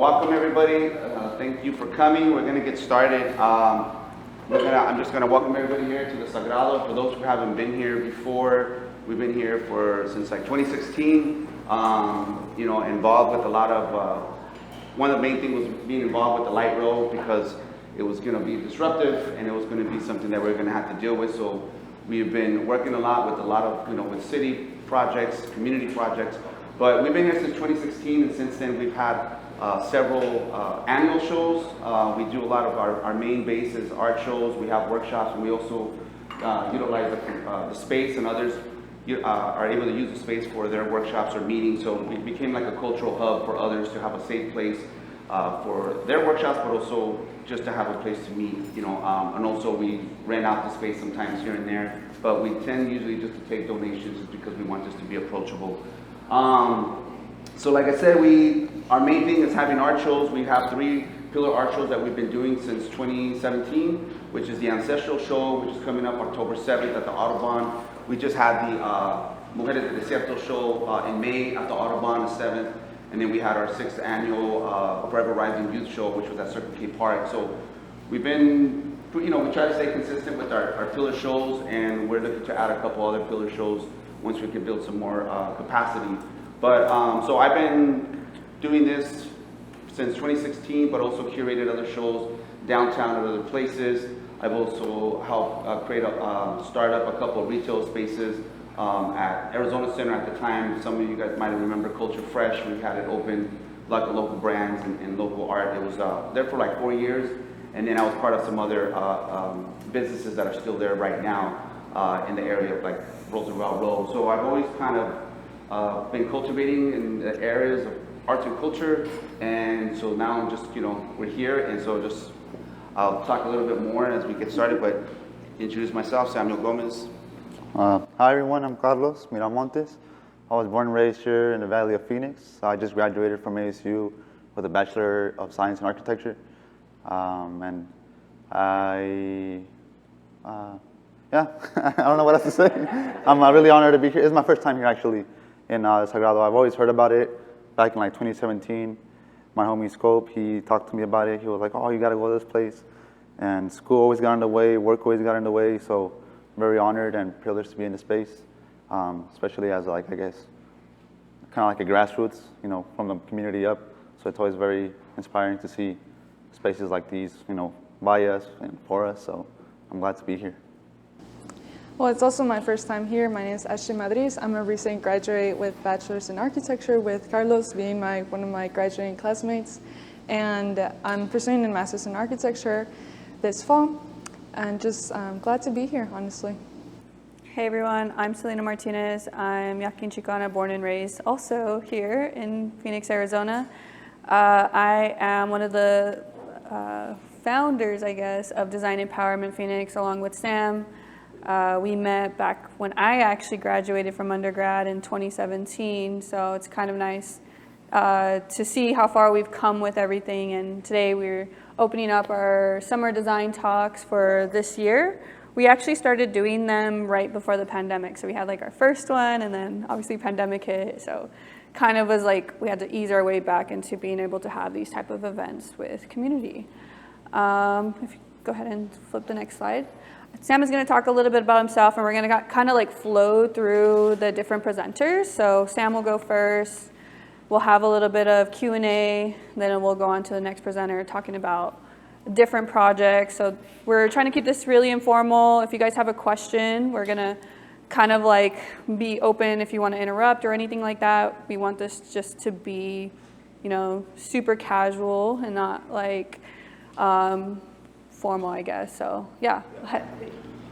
Welcome everybody. Thank you for coming. We're going to get started. I'm just going to welcome everybody here to the Sagrado. For those who haven't been here before, we've been here since like 2016. Involved with a lot of. One of the main things was being involved with the light rail because it was going to be disruptive and it was going to be something that we're going to have to deal with. So we've been working a lot of with city projects, community projects. But we've been here since 2016, and since then we've had several annual shows. We do a lot of our main base is art shows. We have workshops, and we also utilize the space, and others are able to use the space for their workshops or meetings. So it became like a cultural hub for others to have a safe place for their workshops, but also just to have a place to meet. And also we rent out the space sometimes here and there, but we tend usually just to take donations just because we want this to be approachable. So like I said, our main thing is having art shows. We have 3 pillar art shows that we've been doing since 2017, which is the Ancestral Show, which is coming up October 7th at the Audubon. We just had the Mujeres del Desierto show in May at the Audubon, the 7th. And then we had our 6th annual Forever Rising Youth Show, which was at Circle K Park. So we've been, we try to stay consistent with our pillar shows, and we're looking to add a couple other pillar shows once we can build some more capacity. But so I've been doing this since 2016, but also curated other shows downtown and other places. I've also helped start up a couple of retail spaces at Arizona Center at the time. Some of you guys might remember Culture Fresh. We had it open, like local brands and local art. It was there for like 4 years, and then I was part of some other businesses that are still there right now in the area of like Roosevelt Road. So I've always kind of been cultivating in the areas of arts and culture, and so now I'm just, we're here, and so I'll talk a little bit more as we get started, but introduce myself, Samuel Gomez. Hi everyone, I'm Carlos Miramontes. I was born and raised here in the Valley of Phoenix. I just graduated from ASU with a Bachelor of Science in Architecture. And I don't know what else to say. I'm really honored to be here. It's my first time here actually in Sagrado. I've always heard about it back in like 2017. My homie Scope, he talked to me about it. He was like, oh, you gotta go to this place. And school always got in the way, work always got in the way, so I'm very honored and privileged to be in the space, especially as like, I guess, kind of like a grassroots, from the community up. So it's always very inspiring to see spaces like these, by us and for us, so I'm glad to be here. Well, it's also my first time here. My name is Ashley Madriz. I'm a recent graduate with Bachelor's in Architecture, with Carlos being one of my graduating classmates. And I'm pursuing a Master's in Architecture this fall, and just glad to be here, honestly. Hey everyone, I'm Selena Martinez. I'm Yaqui Chicana, born and raised also here in Phoenix, Arizona. I am one of the founders, I guess, of Design Empowerment Phoenix, along with Sam. We met back when I actually graduated from undergrad in 2017, so it's kind of nice to see how far we've come with everything. And today we're opening up our summer design talks for this year. We actually started doing them right before the pandemic, so we had like our first one, and then obviously pandemic hit, so kind of was like we had to ease our way back into being able to have these type of events with community. If you go ahead and flip the next slide. Sam is going to talk a little bit about himself, and we're going to kind of like flow through the different presenters. So Sam will go first. We'll have a little bit of Q&A, then we'll go on to the next presenter talking about different projects. So we're trying to keep this really informal. If you guys have a question, we're going to kind of like be open if you want to interrupt or anything like that. We want this just to be, super casual and not like formal, I guess. So yeah.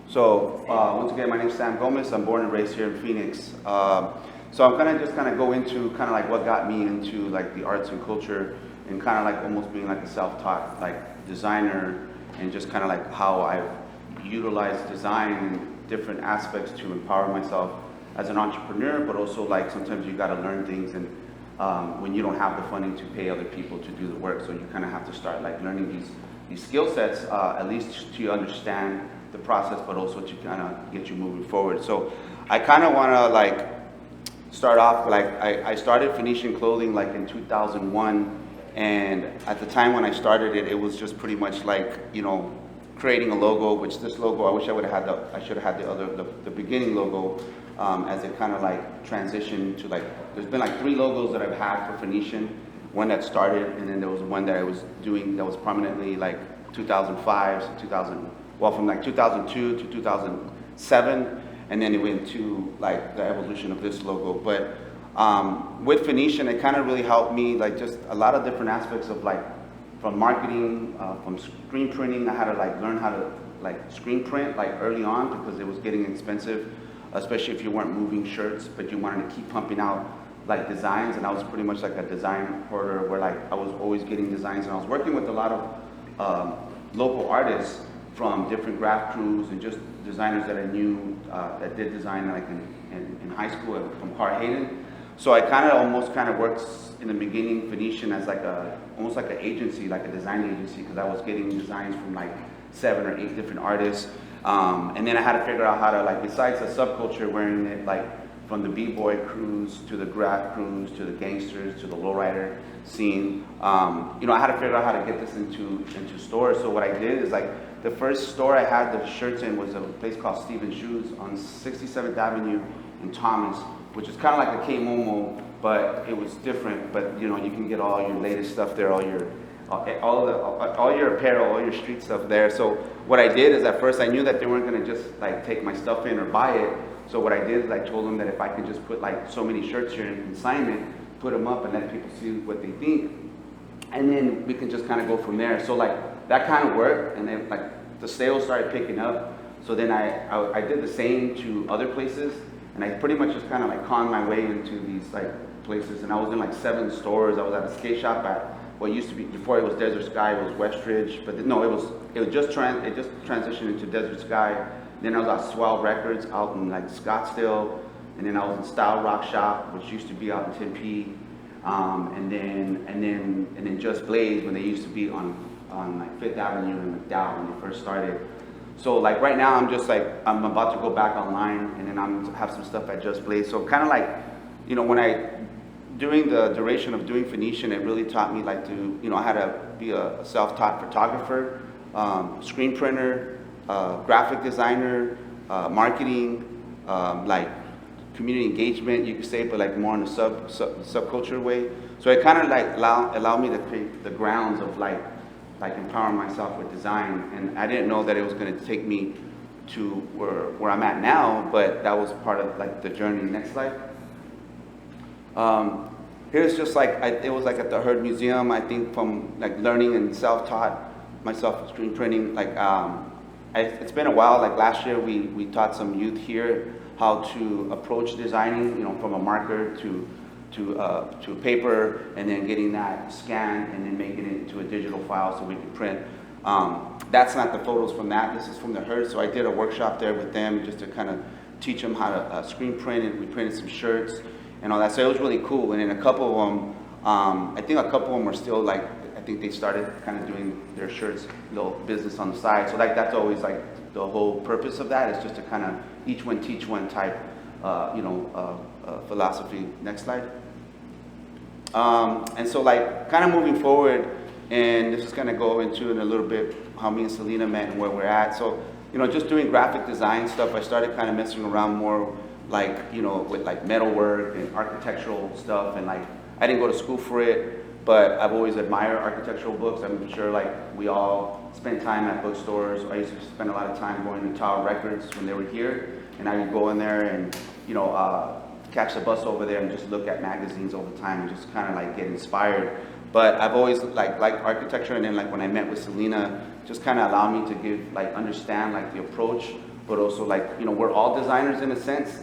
So once again, my name is Sam Gomez. I'm born and raised here in Phoenix. So I'm going to go into kind of like what got me into like the arts and culture, and kind of like almost being like a self-taught like designer, and just kind of like how I've utilized design in different aspects to empower myself as an entrepreneur, but also like sometimes you got to learn things, and when you don't have the funding to pay other people to do the work, so you kind of have to start like learning these skill sets, at least to understand the process, but also to kind of get you moving forward. So I kind of want to like start off like I started Phoenician Clothing like in 2001, And at the time when I started it, it was just pretty much like, you know, creating a logo, which this logo, I wish I would have had I should have had the beginning logo, as it kind of like transitioned to like, there's been like 3 logos that I've had for Phoenician. One that started, and then there was one that I was doing that was prominently like 2005 to 2000, well, from like 2002 to 2007, and then it went to like the evolution of this logo. But with Phoenician, it kind of really helped me, like just a lot of different aspects of like, from marketing, from screen printing. I had to like learn how to like screen print like early on because it was getting expensive, especially if you weren't moving shirts, but you wanted to keep pumping out like designs. And I was pretty much like a design hoarder where like I was always getting designs, and I was working with a lot of local artists from different graph crews and just designers that I knew that did design like in high school from Carl Hayden. So I almost worked in the beginning Phoenician as like almost like an agency, like a design agency, because I was getting designs from like 7 or 8 different artists. And then I had to figure out how to, like, besides the subculture, wearing it like from the b-boy crews to the graph crews to the gangsters to the lowrider scene. You know, I had to figure out how to get this into stores. So what I did is like the first store I had the shirts in was a place called Steven Shoes on 67th Avenue in Thomas, which is kind of like a K-Momo, but it was different. But you know, you can get all your latest stuff there, all your apparel, all your street stuff there. So what I did is at first I knew that they weren't going to just like take my stuff in or buy it. So what I did is I told them that if I could just put like so many shirts here in consignment, put them up and let people see what they think, and then we can just kind of go from there. So like that kind of worked, and then like the sales started picking up. So then I did the same to other places, and I pretty much just kind of like conned my way into these like places. And I was in like 7 stores. I was at a skate shop at what used to be, before it was Desert Sky, it was Westridge, but no, it just transitioned into Desert Sky. Then I was at Swell Records out in like Scottsdale, and then I was in Style Rock Shop, which used to be out in Tempe, and then Just Blaze, when they used to be on like 5th Avenue and McDowell when they first started. So like right now I'm just like, I'm about to go back online, and then I'm have some stuff at Just Blaze. So kind of like, you know, during the duration of doing Phoenician, it really taught me like to, you know, I had to be a self-taught photographer, screen printer, graphic designer, marketing, like community engagement, you could say, but like more in a subculture way. So it kind of like allowed me to create the grounds of like empowering myself with design. And I didn't know that it was going to take me to where I'm at now, but that was part of like the journey. Next slide. Here's just like, it was like at the Heard Museum, I think, from like learning and self-taught myself with screen printing. Like, it's been a while. Like last year, we taught some youth here how to approach designing, you know, from a marker to paper, and then getting that scanned and then making it into a digital file so we can print. That's not the photos from that. This is from the Heard. So I did a workshop there with them just to kind of teach them how to screen print, and we printed some shirts and all that. So it was really cool. And then a couple of them, I think a couple of them were still like, I think they started kind of doing their shirts, little business on the side. So like that's always like the whole purpose of that, is just to kind of each one teach one type, philosophy. Next slide. And so like kind of moving forward, and this is going to go into in a little bit how me and Selena met and where we're at. So, you know, just doing graphic design stuff, I started kind of messing around more like, you know, with like metalwork and architectural stuff. And like, I didn't go to school for it, but I've always admired architectural books. I'm sure like we all spent time at bookstores. I used to spend a lot of time going to Tower Records when they were here, and I would go in there and, you know, catch the bus over there and just look at magazines all the time and just kind of like get inspired. But I've always liked architecture, and then like when I met with Selena, just kind of allowed me to give, like, understand like the approach, but also like, you know, we're all designers in a sense,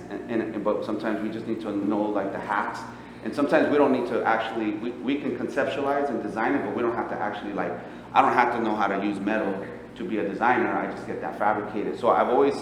but sometimes we just need to know like the hacks. And sometimes we don't need to actually, we can conceptualize and design it, but we don't have to actually like, I don't have to know how to use metal to be a designer. I just get that fabricated. So I've always,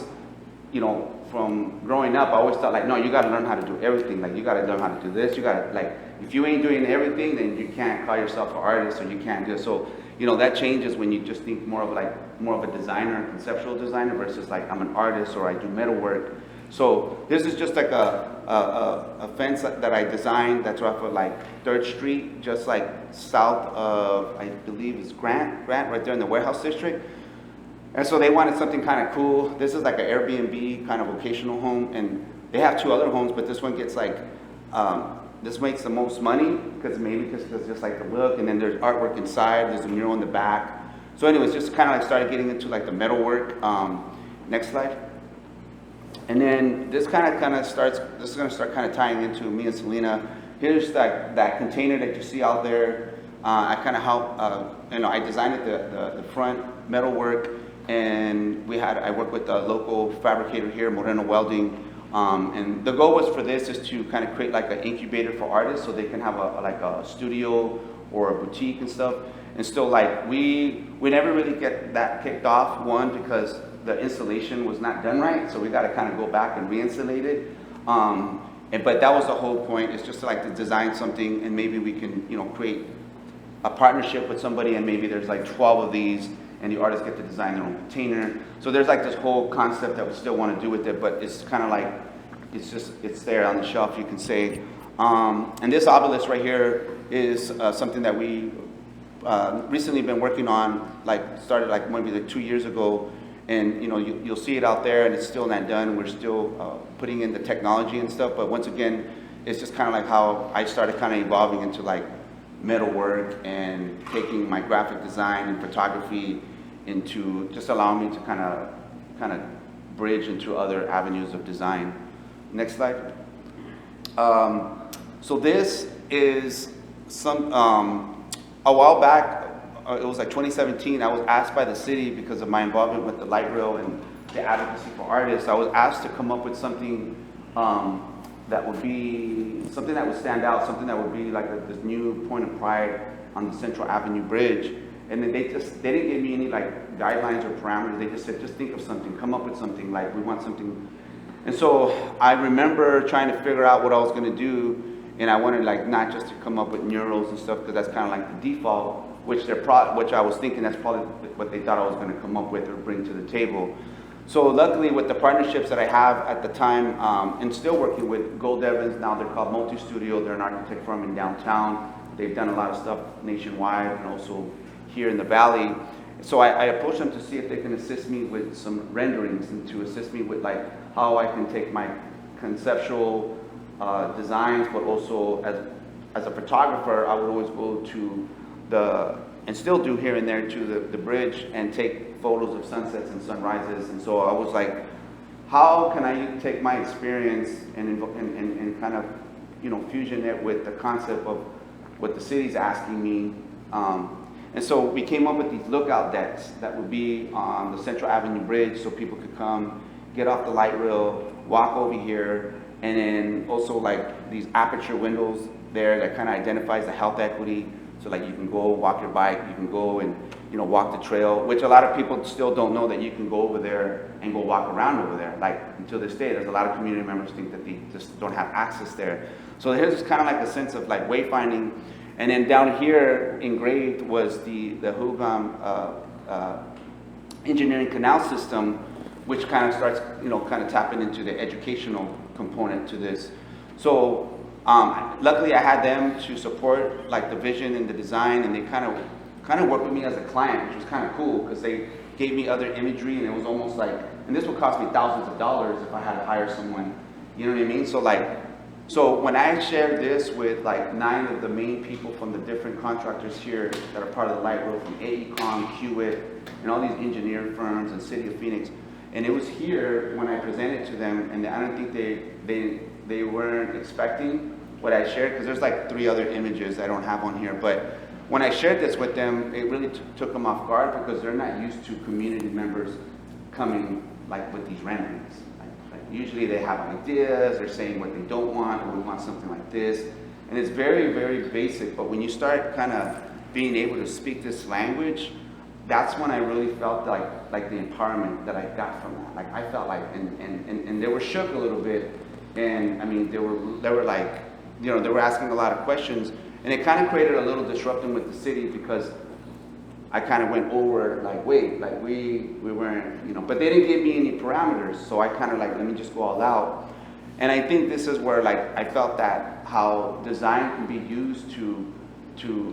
you know, from growing up, I always thought like, no, you got to learn how to do everything. Like, you got to learn how to do this. You got to, like, if you ain't doing everything, then you can't call yourself an artist, or you can't do it. So, you know, that changes when you just think more of a designer, a conceptual designer, versus like I'm an artist or I do metal work. So this is just like a a fence that I designed that's off of like 3rd Street, just like south of, I believe it's Grant, right there in the warehouse district. And so they wanted something kind of cool. This is like an Airbnb kind of vocational home, and they have 2 other homes, but this one gets like, this makes the most money because just like the look, and then there's artwork inside, there's a mural in the back. So anyways, just kind of like started getting into like the metalwork. Next slide. And then this kind of starts, this is going to start kind of tying into me and Selena. Here's that container that you see out there. I kind of helped, I designed the front metalwork, and I worked with a local fabricator here, Moreno Welding. And the goal was for this is to kind of create like an incubator for artists so they can have a studio or a boutique and stuff. And still like, we never really get that kicked off, one, because the installation was not done right, so we got to kind of go back and re-insulate it. But that was the whole point, is just to design something, and maybe we can, create a partnership with somebody, and maybe there's like 12 of these, and the artists get to design their own container. So there's like this whole concept that we still want to do with it, but it's kind of like, it's there on the shelf, you can say. And this obelisk right here is something that we recently been working on, started maybe 2 years ago. And you'll see it out there, and it's still not done. We're still putting in the technology and stuff. But once again, it's just kind of like how I started kind of evolving into like metalwork and taking my graphic design and photography into just allowing me to kind of bridge into other avenues of design. Next slide. So this is a while back. It was like 2017, I was asked by the city, because of my involvement with the light rail and the advocacy for artists, I was asked to come up with something that would be, something that would stand out, something that would be like this new point of pride on the Central Avenue Bridge. And then they didn't give me any like guidelines or parameters. They just said, just think of something, come up with something, like we want something. And so I remember trying to figure out what I was gonna do, and I wanted like not just to come up with murals and stuff, because that's kind of like the default, which I was thinking that's probably what they thought I was going to come up with or bring to the table. So luckily, with the partnerships that I have at the time, and still working with Gold Evans, now they're called Multi Studio, they're an architect firm in downtown. They've done a lot of stuff nationwide and also here in the Valley. So I approached them to see if they can assist me with some renderings and to assist me with like how I can take my conceptual designs, but also as a photographer, I would always go to and still do here and there to the bridge and take photos of sunsets and sunrises. And so I was like, how can I take my experience and kind of, fusion it with the concept of what the city's asking me. And so we came up with these lookout decks that would be on the Central Avenue Bridge, so people could come, get off the light rail, walk over here, and then also like these aperture windows there that kind of identifies the health equity. So like you can go walk your bike, you can go and walk the trail, which a lot of people still don't know that you can go over there and go walk around over there. Like until this day, there's a lot of community members think that they just don't have access there. So here's kind of like a sense of like wayfinding. And then down here engraved was the Hugam engineering canal system, which kind of starts kind of tapping into the educational component to this. So luckily I had them to support like the vision and the design, and they kind of worked with me as a client, which was kind of cool because they gave me other imagery, and it was almost like, and this would cost me thousands of dollars if I had to hire someone, you know what I mean? So when I shared this with like 9 of the main people from the different contractors here that are part of the light rail, from AECOM, Hewitt, and all these engineer firms and City of Phoenix, and it was here when I presented to them, and I don't think they weren't expecting what I shared, because there's like 3 other images I don't have on here, but when I shared this with them, it really took them off guard, because they're not used to community members coming like with these renderings. Like usually they have ideas, they're saying what they don't want, or we want something like this, and it's very, very basic, but when you start kind of being able to speak this language, that's when I really felt like the empowerment that I got from that. Like I felt like, and they were shook a little bit, and I mean, they were like, they were asking a lot of questions, and it kind of created a little disruption with the city, because I kind of went over like, wait, like we weren't, but they didn't give me any parameters, so I kind of like, let me just go all out. And I think this is where like I felt that how design can be used to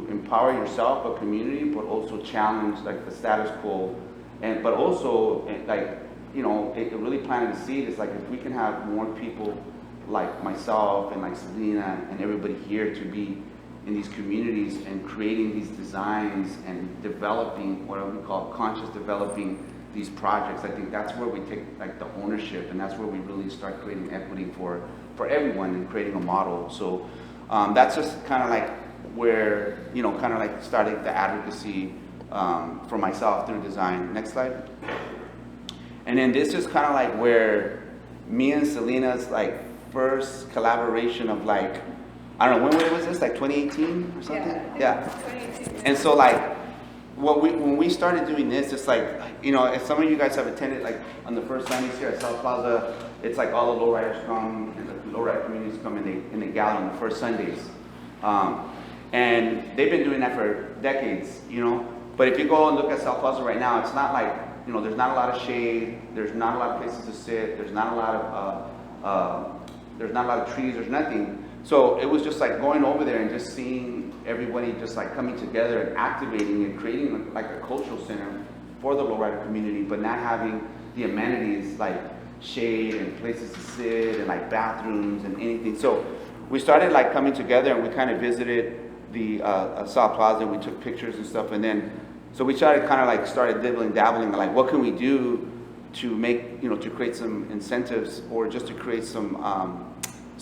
empower yourself, a community, but also challenge like the status quo, and but also like it really planted a seed. It's like if we can have more people like myself and like Selena and everybody here to be in these communities and creating these designs and developing what we call conscious developing these projects. I think that's where we take like the ownership, and that's where we really start creating equity for everyone and creating a model. So that's just kind of like where kind of like starting the advocacy for myself through design. Next slide. And then this is kind of like where me and Selena's like first collaboration of like, I don't know, when was this, like 2018 or something? Yeah. 2018. And so like, when we started doing this, it's like, if some of you guys have attended, like on the first Sundays here at South Plaza, it's like all the lowriders come and the lowrider communities come and they gather on the first Sundays. And they've been doing that for decades, But if you go and look at South Plaza right now, it's not like, there's not a lot of shade, there's not a lot of places to sit, there's not a lot of trees, there's nothing. So it was just like going over there and just seeing everybody just like coming together and activating and creating like a cultural center for the lowrider community, but not having the amenities like shade and places to sit and like bathrooms and anything. So we started like coming together and we kind of visited the South Plaza and we took pictures and stuff, and then so we started dabbling like what can we do to make to create some incentives or just to create some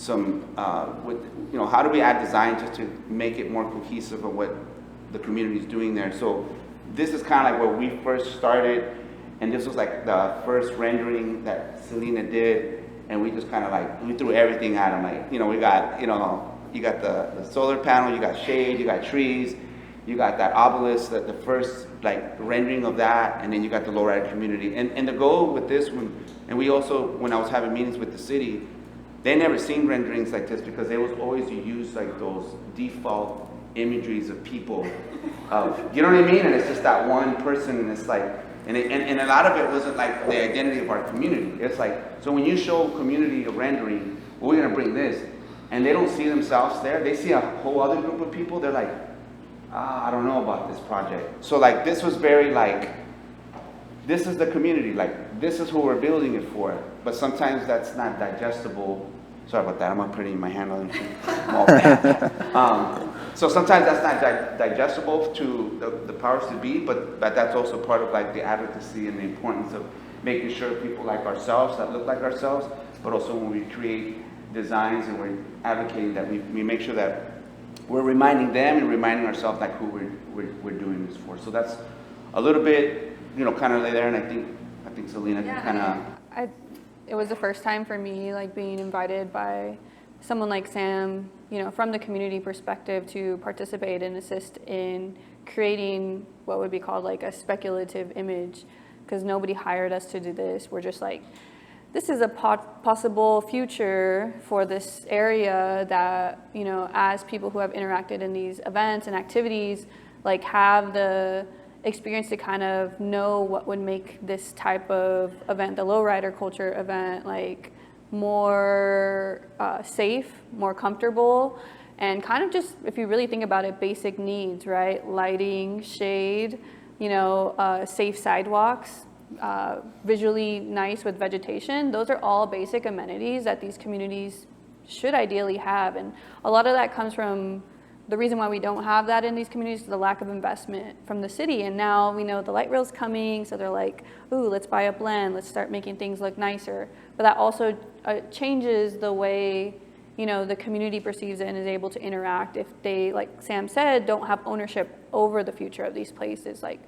how do we add design just to make it more cohesive of what the community is doing there. So this is kind of like where we first started, and this was like the first rendering that Selena did, and we just kind of like we threw everything at them. Like we got you got the solar panel, you got shade, you got trees, you got that obelisk, the first like rendering of that, and then you got the lowrider community. And the goal with this one, and we also, when I was having meetings with the city, they never seen renderings like this because they was always use like those default imageries of people, you know what I mean? And it's just that one person, and it's like, and a lot of it wasn't like the identity of our community. It's like, so when you show community a rendering, well, we're gonna bring this, and they don't see themselves there. They see a whole other group of people. They're like, I don't know about this project. So like this was very like, this is the community, like this is who we're building it for. But sometimes that's not digestible. Sorry about that, I'm putting my hand on it. So sometimes that's not digestible to the powers to be, but that's also part of like the advocacy and the importance of making sure people like ourselves, that look like ourselves, but also when we create designs and we're advocating that we make sure that we're reminding them and reminding ourselves like who we're doing this for. So that's a little bit, kind of there, and I think Selena can kind of. It was the first time for me, like being invited by someone like Sam, from the community perspective, to participate and assist in creating what would be called like a speculative image, because nobody hired us to do this. We're just like, this is a possible future for this area that, as people who have interacted in these events and activities, like have the experience to kind of know what would make this type of event, the lowrider culture event, like more safe, more comfortable, and kind of just, if you really think about it, basic needs, right? Lighting, shade, safe sidewalks, visually nice with vegetation. Those are all basic amenities that these communities should ideally have. And a lot of that comes from the reason why we don't have that in these communities is the lack of investment from the city. And now we know the light rail's coming, so they're like, ooh, let's buy up land, let's start making things look nicer. But that also changes the way, the community perceives it and is able to interact if they, like Sam said, don't have ownership over the future of these places. Like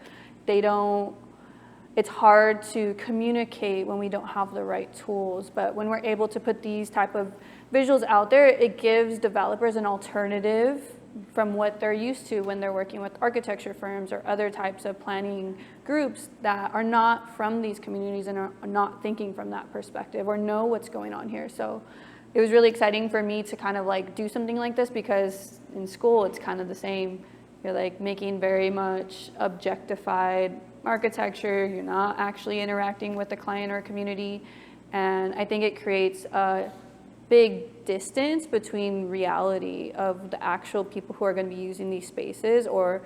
it's hard to communicate when we don't have the right tools, but when we're able to put these type of visuals out there, it gives developers an alternative from what they're used to when they're working with architecture firms or other types of planning groups that are not from these communities and are not thinking from that perspective or know what's going on here. So it was really exciting for me to kind of like do something like this, because in school it's kind of the same. You're like making very much objectified architecture, you're not actually interacting with the client or community, and I think it creates a big distance between reality of the actual people who are going to be using these spaces, or,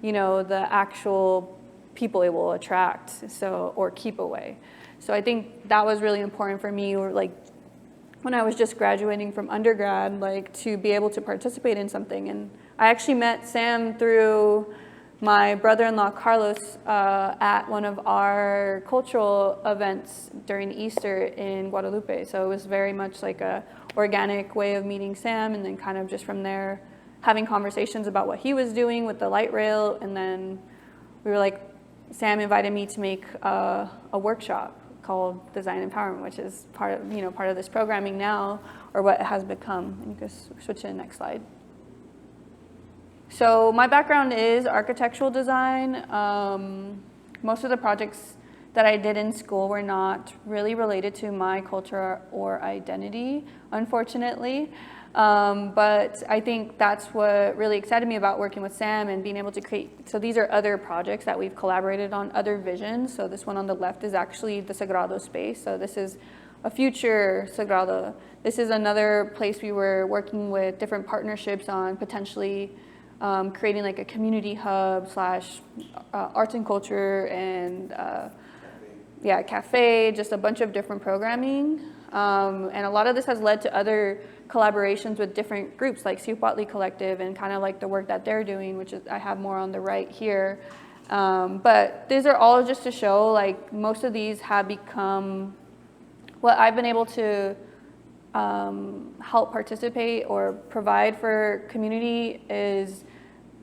you know, the actual people it will attract, so, or keep away. So I think that was really important for me, or like when I was just graduating from undergrad, like to be able to participate in something. And I actually met Sam through my brother-in-law Carlos at one of our cultural events during Easter in Guadalupe. So it was very much like a organic way of meeting Sam, and then kind of just from there having conversations about what he was doing with the light rail. And then we were like, Sam invited me to make a workshop called Design Empowerment, which is part of this programming now, or what it has become. And you can switch to the next slide. So my background is architectural design. Most of the projects that I did in school were not really related to my culture or identity, unfortunately. But I think that's what really excited me about working with Sam and being able to create. So these are other projects that we've collaborated on, other visions. So this one on the left is actually the Sagrado space. So this is a future Sagrado. This is another place we were working with different partnerships on potentially creating like a community hub / arts and culture and cafe, just a bunch of different programming. And a lot of this has led to other collaborations with different groups like Ciupochtli Collective and kind of like the work that they're doing, which is I have more on the right here. But these are all just to show like most of these have become what I've been able to help participate or provide for community is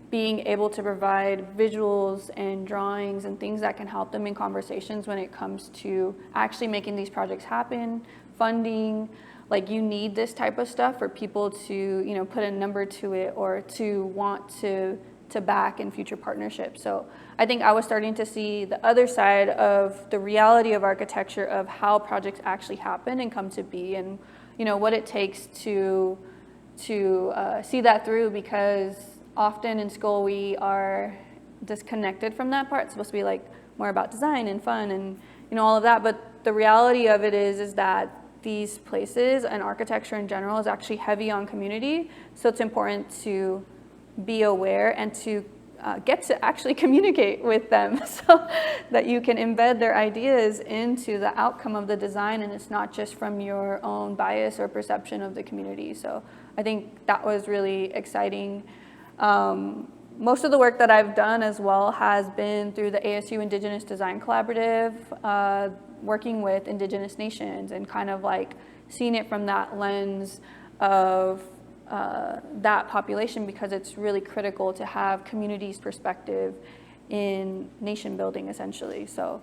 being able to provide visuals and drawings and things that can help them in conversations when it comes to actually making these projects happen, funding. Like you need this type of stuff for people to, you know, put a number to it or to want to back in future partnerships. So I think I was starting to see the other side of the reality of architecture, of how projects actually happen and come to be, and you know what it takes to see that through, because often in school we are disconnected from that part. It's supposed to be like more about design and fun and you know all of that, but the reality of it is that these places and architecture in general is actually heavy on community. So it's important to be aware and to get to actually communicate with them so that you can embed their ideas into the outcome of the design, and it's not just from your own bias or perception of the community. So I think that was really exciting. Most of the work that I've done as well has been through the ASU Indigenous Design Collaborative, working with Indigenous nations and kind of like seeing it from that lens of that population, because it's really critical to have community's perspective in nation building essentially. So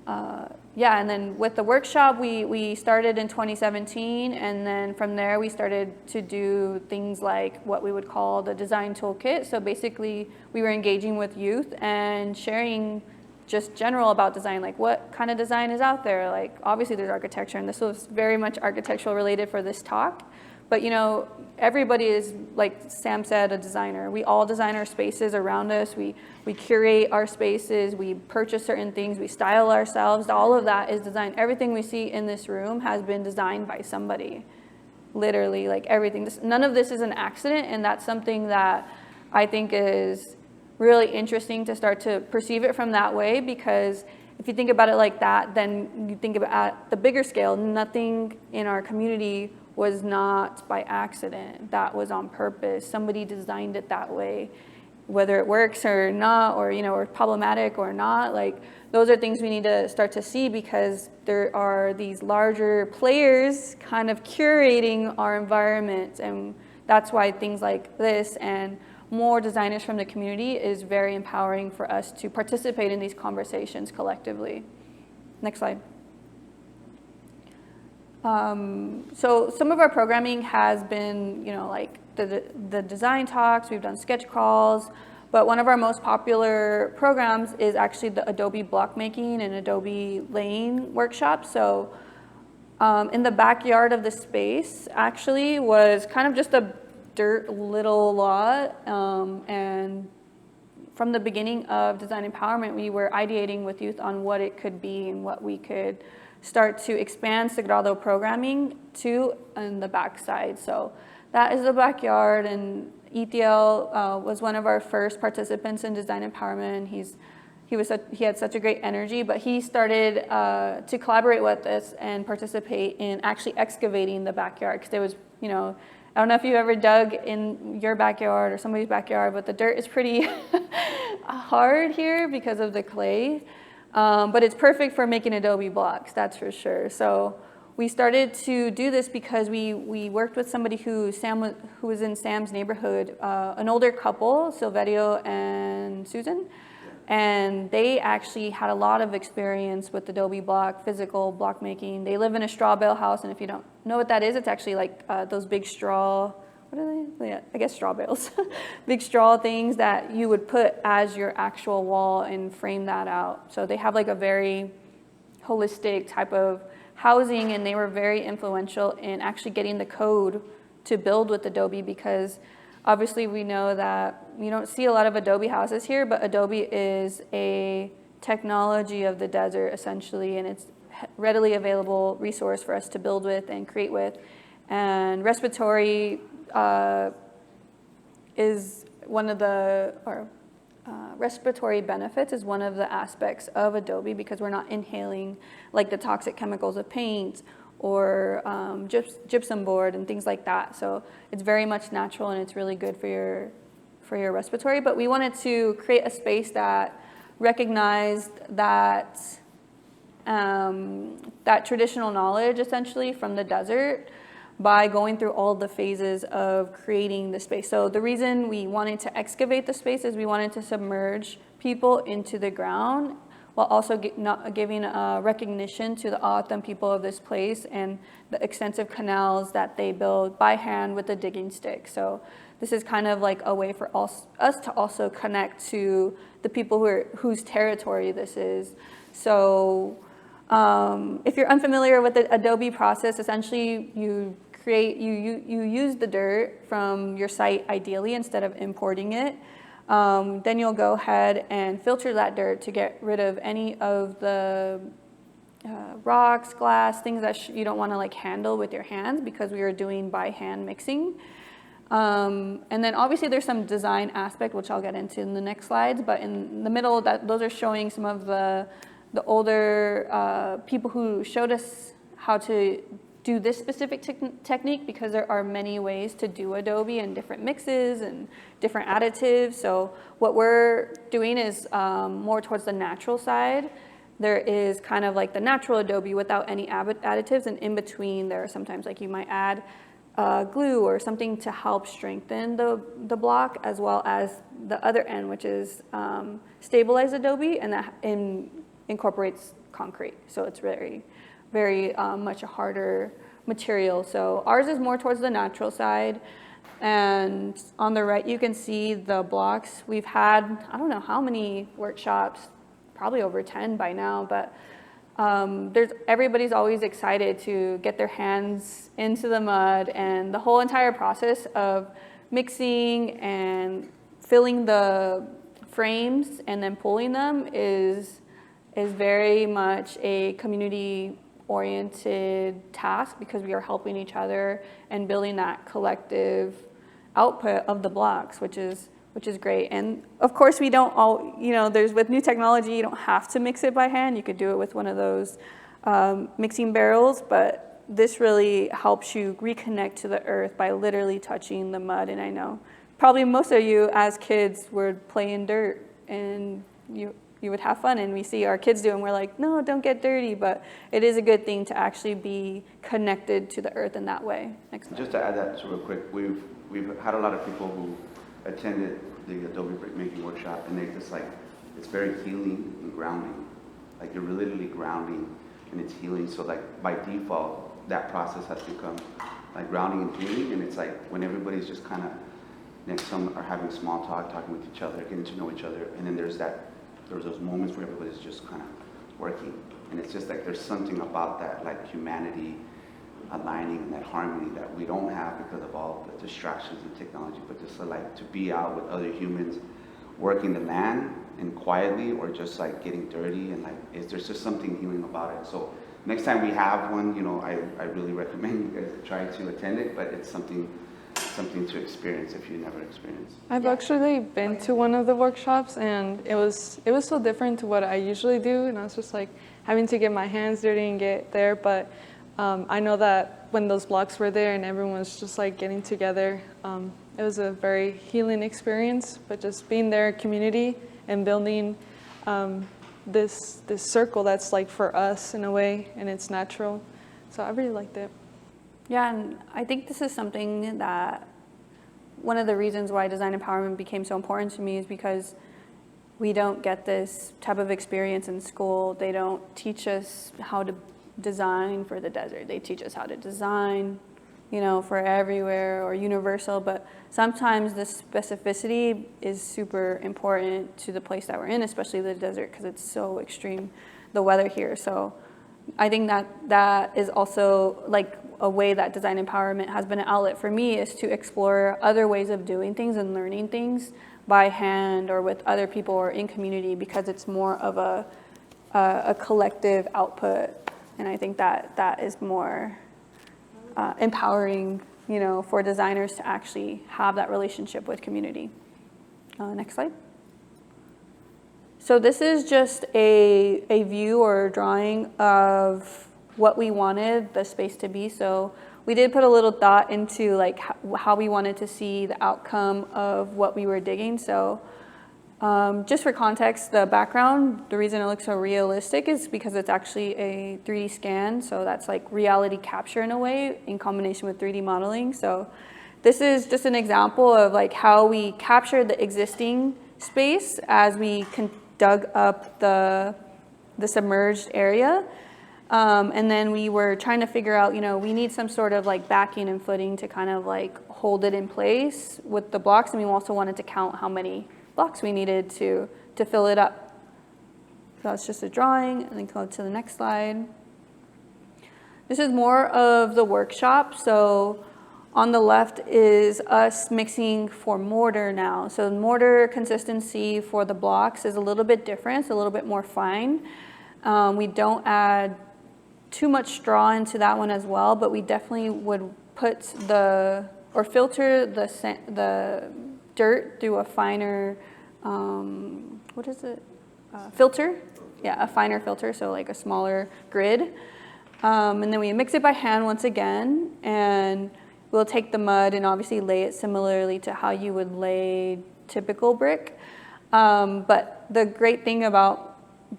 and then with the workshop we started in 2017, and then from there we started to do things like what we would call the design toolkit. So basically we were engaging with youth and sharing just general about design, like what kind of design is out there. Like obviously there's architecture, and this was very much architectural related for this talk. But you know, everybody is, like Sam said, a designer. We all design our spaces around us. We curate our spaces. We purchase certain things. We style ourselves. All of that is design. Everything we see in this room has been designed by somebody. Literally, like everything. None of this is an accident, and that's something that I think is really interesting to start to perceive it from that way, because if you think about it like that, then you think about at the bigger scale, nothing in our community was not by accident. That was on purpose. Somebody designed it that way. Whether it works or not, or you know, or problematic or not, like those are things we need to start to see, because there are these larger players kind of curating our environment, and that's why things like this and more designers from the community is very empowering for us to participate in these conversations collectively. Next slide. So some of our programming has been, you know, like the design talks, we've done sketch crawls, but one of our most popular programs is actually the Adobe block making and Adobe laying workshop. So in the backyard of the space actually was kind of just a dirt little lot, and from the beginning of Design Empowerment, we were ideating with youth on what it could be and what we could start to expand Sagrado programming to on the backside. So that is the backyard, and Itiel was one of our first participants in Design Empowerment. He had such a great energy, but he started to collaborate with us and participate in actually excavating the backyard, because there was, I don't know if you've ever dug in your backyard or somebody's backyard, but the dirt is pretty hard here because of the clay. But it's perfect for making adobe blocks, that's for sure. So we started to do this because we worked with somebody who was in Sam's neighborhood, an older couple, Silverio and Susan. And they actually had a lot of experience with adobe block, physical block making. They live in a straw bale house, and if you don't know what that is, it's actually like those big straw, what are they? Yeah, I guess straw bales. Big straw things that you would put as your actual wall and frame that out. So they have like a very holistic type of housing, and they were very influential in actually getting the code to build with Adobe, because obviously we know that you don't see a lot of Adobe houses here, but Adobe is a technology of the desert essentially, and it's readily available resource for us to build with and create with. And respiratory is one of the, respiratory benefits is one of the aspects of Adobe, because we're not inhaling like the toxic chemicals of paint or gypsum board and things like that. So it's very much natural, and it's really good for your respiratory. But we wanted to create a space that recognized that that traditional knowledge essentially from the desert by going through all the phases of creating the space. So the reason we wanted to excavate the space is we wanted to submerge people into the ground, while also giving recognition to the O'odham people of this place and the extensive canals that they build by hand with a digging stick. So this is kind of like a way for us to also connect to the people whose territory this is. So if you're unfamiliar with the Adobe process, essentially you use the dirt from your site ideally instead of importing it. Then you'll go ahead and filter that dirt to get rid of any of the rocks, glass, things that you don't want to like handle with your hands, because we are doing by hand mixing. And then obviously there's some design aspect, which I'll get into in the next slides, but in the middle, those are showing some of the older people who showed us how to do this specific technique, because there are many ways to do Adobe and different mixes and different additives. So what we're doing is more towards the natural side. There is kind of like the natural Adobe without any additives, and in between there are sometimes like you might add glue or something to help strengthen the block, as well as the other end, which is stabilized Adobe, and that incorporates concrete. So it's very much a harder material. So ours is more towards the natural side. And on the right, you can see the blocks. We've had, I don't know how many workshops, probably over 10 by now, but everybody's always excited to get their hands into the mud, and the whole entire process of mixing and filling the frames and then pulling them is very much a community-oriented task, because we are helping each other and building that collective output of the blocks, which is great. And of course, we don't all, with new technology, you don't have to mix it by hand. You could do it with one of those mixing barrels, but this really helps you reconnect to the earth by literally touching the mud. And I know probably most of you as kids would play in dirt, and you would have fun, and we see our kids do, and we're like, no, don't get dirty. But it is a good thing to actually be connected to the earth in that way. Next slide. Just to add that real quick, we've had a lot of people who attended the Adobe brick making workshop, and they just like, it's very healing and grounding. Like you're literally grounding and it's healing. So like by default, that process has become like grounding and healing. And it's like when everybody's just kind of some are having small talk, talking with each other, getting to know each other. And then there's those moments where everybody's just kind of working. And it's just like, there's something about that, like humanity aligning and that harmony that we don't have because of all the distractions and technology, but just like to be out with other humans, working the land and quietly, or just like getting dirty, and like there's just something healing about it. So next time we have one, you know, I really recommend you guys try to attend it, but it's something to experience if you never experienced. I've actually been to one of the workshops, and it was so different to what I usually do, and I was just like having to get my hands dirty and get there. But I know that when those blocks were there and everyone was just like getting together, it was a very healing experience. But just being there, community, and building this circle that's like for us in a way, and it's natural. So I really liked it. Yeah, and I think this is something that one of the reasons why design empowerment became so important to me is because we don't get this type of experience in school. They don't teach us how to design for the desert. They teach us how to design, you know, for everywhere or universal, but sometimes the specificity is super important to the place that we're in, especially the desert, because it's so extreme, the weather here. So I think that is also like a way that design empowerment has been an outlet for me, is to explore other ways of doing things and learning things by hand or with other people or in community, because it's more of a collective output. And I think that is more empowering, you know, for designers to actually have that relationship with community. Next slide. So this is just a view or a drawing of what we wanted the space to be. So we did put a little thought into like how we wanted to see the outcome of what we were digging. So just for context, the background, the reason it looks so realistic is because it's actually a 3D scan. So that's like reality capture in a way in combination with 3D modeling. So this is just an example of like how we captured the existing space as we dug up the submerged area. And then we were trying to figure out, you know, we need some sort of like backing and footing to kind of like hold it in place with the blocks. And we also wanted to count how many blocks we needed to fill it up. So that's just a drawing, and then go to the next slide. This is more of the workshop. So on the left is us mixing for mortar now. So mortar consistency for the blocks is a little bit different. It's a little bit more fine. We don't add too much straw into that one as well, but we definitely would put filter the dirt through a finer, filter? Yeah, a finer filter, so like a smaller grid. And then we mix it by hand once again, and we'll take the mud and obviously lay it similarly to how you would lay typical brick. But the great thing about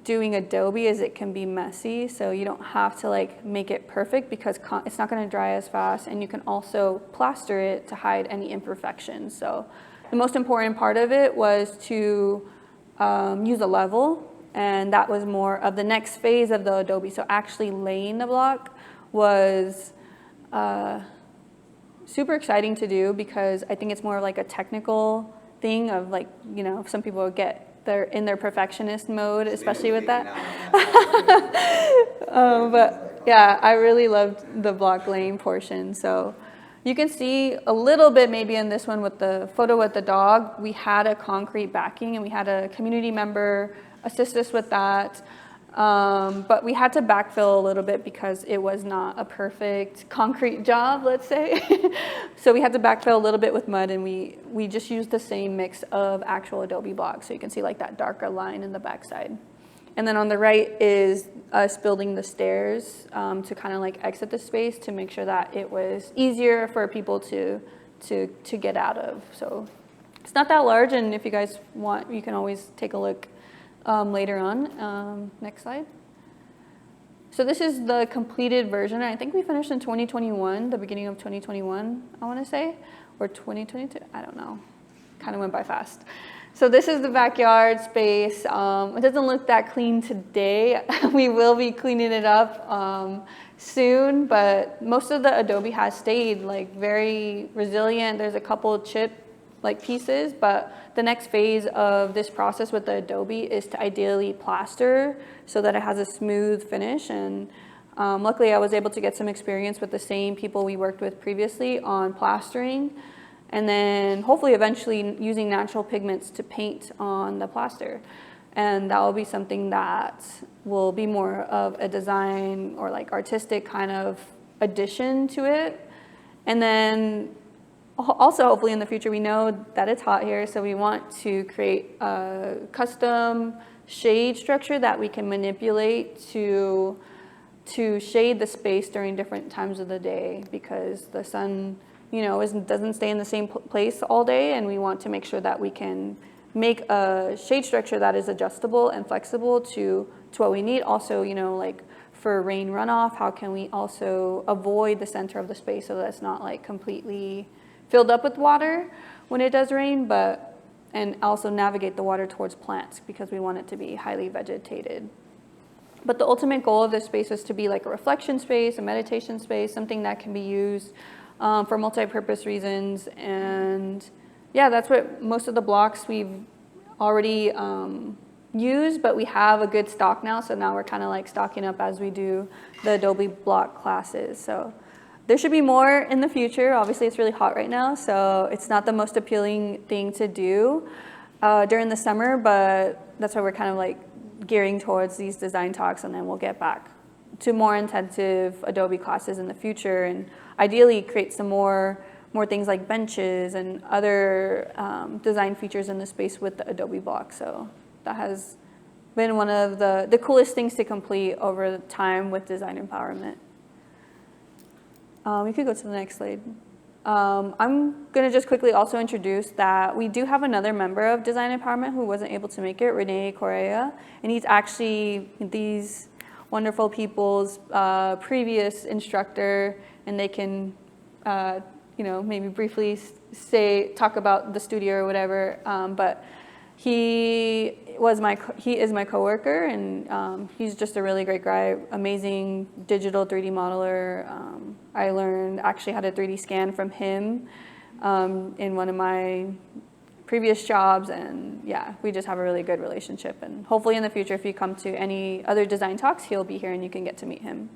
doing Adobe is it can be messy, so you don't have to like make it perfect because it's not going to dry as fast, and you can also plaster it to hide any imperfections. So the most important part of it was to use a level, and that was more of the next phase of the Adobe. So actually laying the block was super exciting to do, because I think it's more like a technical thing of like, you know, some people would get in their perfectionist mode, especially with that. But yeah, I really loved the block laying portion. So you can see a little bit maybe in this one with the photo with the dog. We had a concrete backing, and we had a community member assist us with that. But we had to backfill a little bit because it was not a perfect concrete job, let's say. So we had to backfill a little bit with mud, and we just used the same mix of actual Adobe blocks. So you can see like that darker line in the backside. And then on the right is us building the stairs to kind of like exit the space to make sure that it was easier for people to get out of. So it's not that large, and if you guys want, you can always take a look later on. Next slide. So this is the completed version. I think we finished in 2021, the beginning of 2021, I want to say, or 2022, I don't know. Kind of went by fast. So this is the backyard space. It doesn't look that clean today. We will be cleaning it up soon, but most of the Adobe has stayed like very resilient. There's a couple of chip like pieces, but the next phase of this process with the Adobe is to ideally plaster so that it has a smooth finish. And luckily I was able to get some experience with the same people we worked with previously on plastering, and then hopefully eventually using natural pigments to paint on the plaster. And that will be something that will be more of a design or like artistic kind of addition to it. And then also, hopefully in the future, we know that it's hot here, so we want to create a custom shade structure that we can manipulate to shade the space during different times of the day, because the sun, you know, doesn't stay in the same place all day, and we want to make sure that we can make a shade structure that is adjustable and flexible to what we need. Also, you know, like for rain runoff, how can we also avoid the center of the space so that it's not like completely filled up with water when it does rain, and also navigate the water towards plants because we want it to be highly vegetated. But the ultimate goal of this space is to be like a reflection space, a meditation space, something that can be used for multi-purpose reasons. And yeah, that's what most of the blocks we've already used, but we have a good stock now. So now we're kind of like stocking up as we do the Adobe block classes. So there should be more in the future. Obviously, it's really hot right now, so it's not the most appealing thing to do during the summer, but that's why we're kind of like gearing towards these design talks, and then we'll get back to more intensive Adobe classes in the future, and ideally create some more things like benches and other design features in the space with the Adobe block. So that has been one of the coolest things to complete over the time with design empowerment. We could go to the next slide. I'm going to just quickly also introduce that we do have another member of Design Empowerment who wasn't able to make it, Renee Correa, and he's actually these wonderful people's previous instructor, and they can, you know, maybe briefly talk about the studio or whatever, but he is my coworker, and he's just a really great guy, amazing digital 3D modeler. I actually had a 3D scan from him in one of my previous jobs, and yeah, we just have a really good relationship. And hopefully in the future, if you come to any other design talks, he'll be here and you can get to meet him.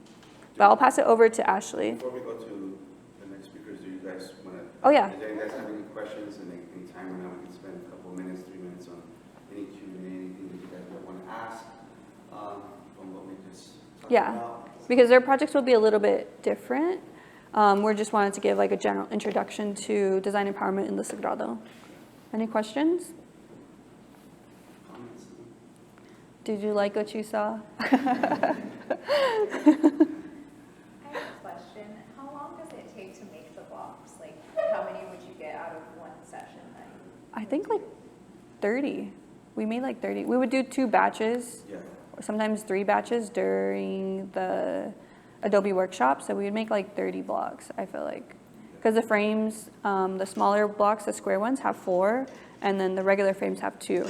But I'll pass it over to Ashley. Before we go to the next speakers, do you guys want to? Oh yeah. Do you guys have any questions and any time right now? We can spend a couple of minutes, 3 minutes on any Q&A, anything that you guys might want to ask from what we just talked about. Because their projects will be a little bit different. We're just wanted to give like a general introduction to design empowerment in the Sagrado. Any questions? Comments? Did you like what you saw? I have a question. How long does it take to make the blocks? Like, how many would you get out of one session? I think like 30. We made like 30. We would do 2 batches, Yeah. or sometimes 3 batches during the Adobe workshop. So we would make like 30 blocks, I feel like. Because the frames, the smaller blocks, the square ones, have 4, and then the regular frames have 2.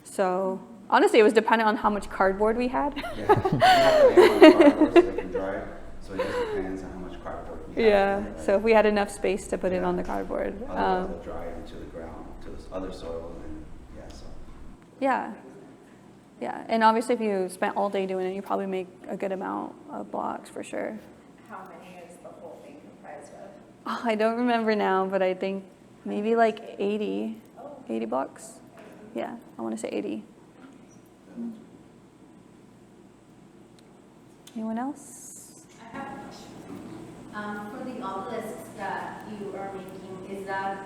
So honestly, it was dependent on how much cardboard we had. Yeah. You have to lay on cardboard so they can dry, so it just depends on how much cardboard we have. Yeah, Right? so if we had enough space to put it on the cardboard. Otherwise they'll dry into the ground, to this other soil, and yeah, so. Yeah. Yeah, and obviously if you spent all day doing it, you probably make a good amount of blocks for sure. How many is the whole thing comprised of? Oh, I don't remember now, but I think maybe like 80 blocks. Yeah, I want to say 80. Anyone else? I have a question. For the obelisks that you are making, is that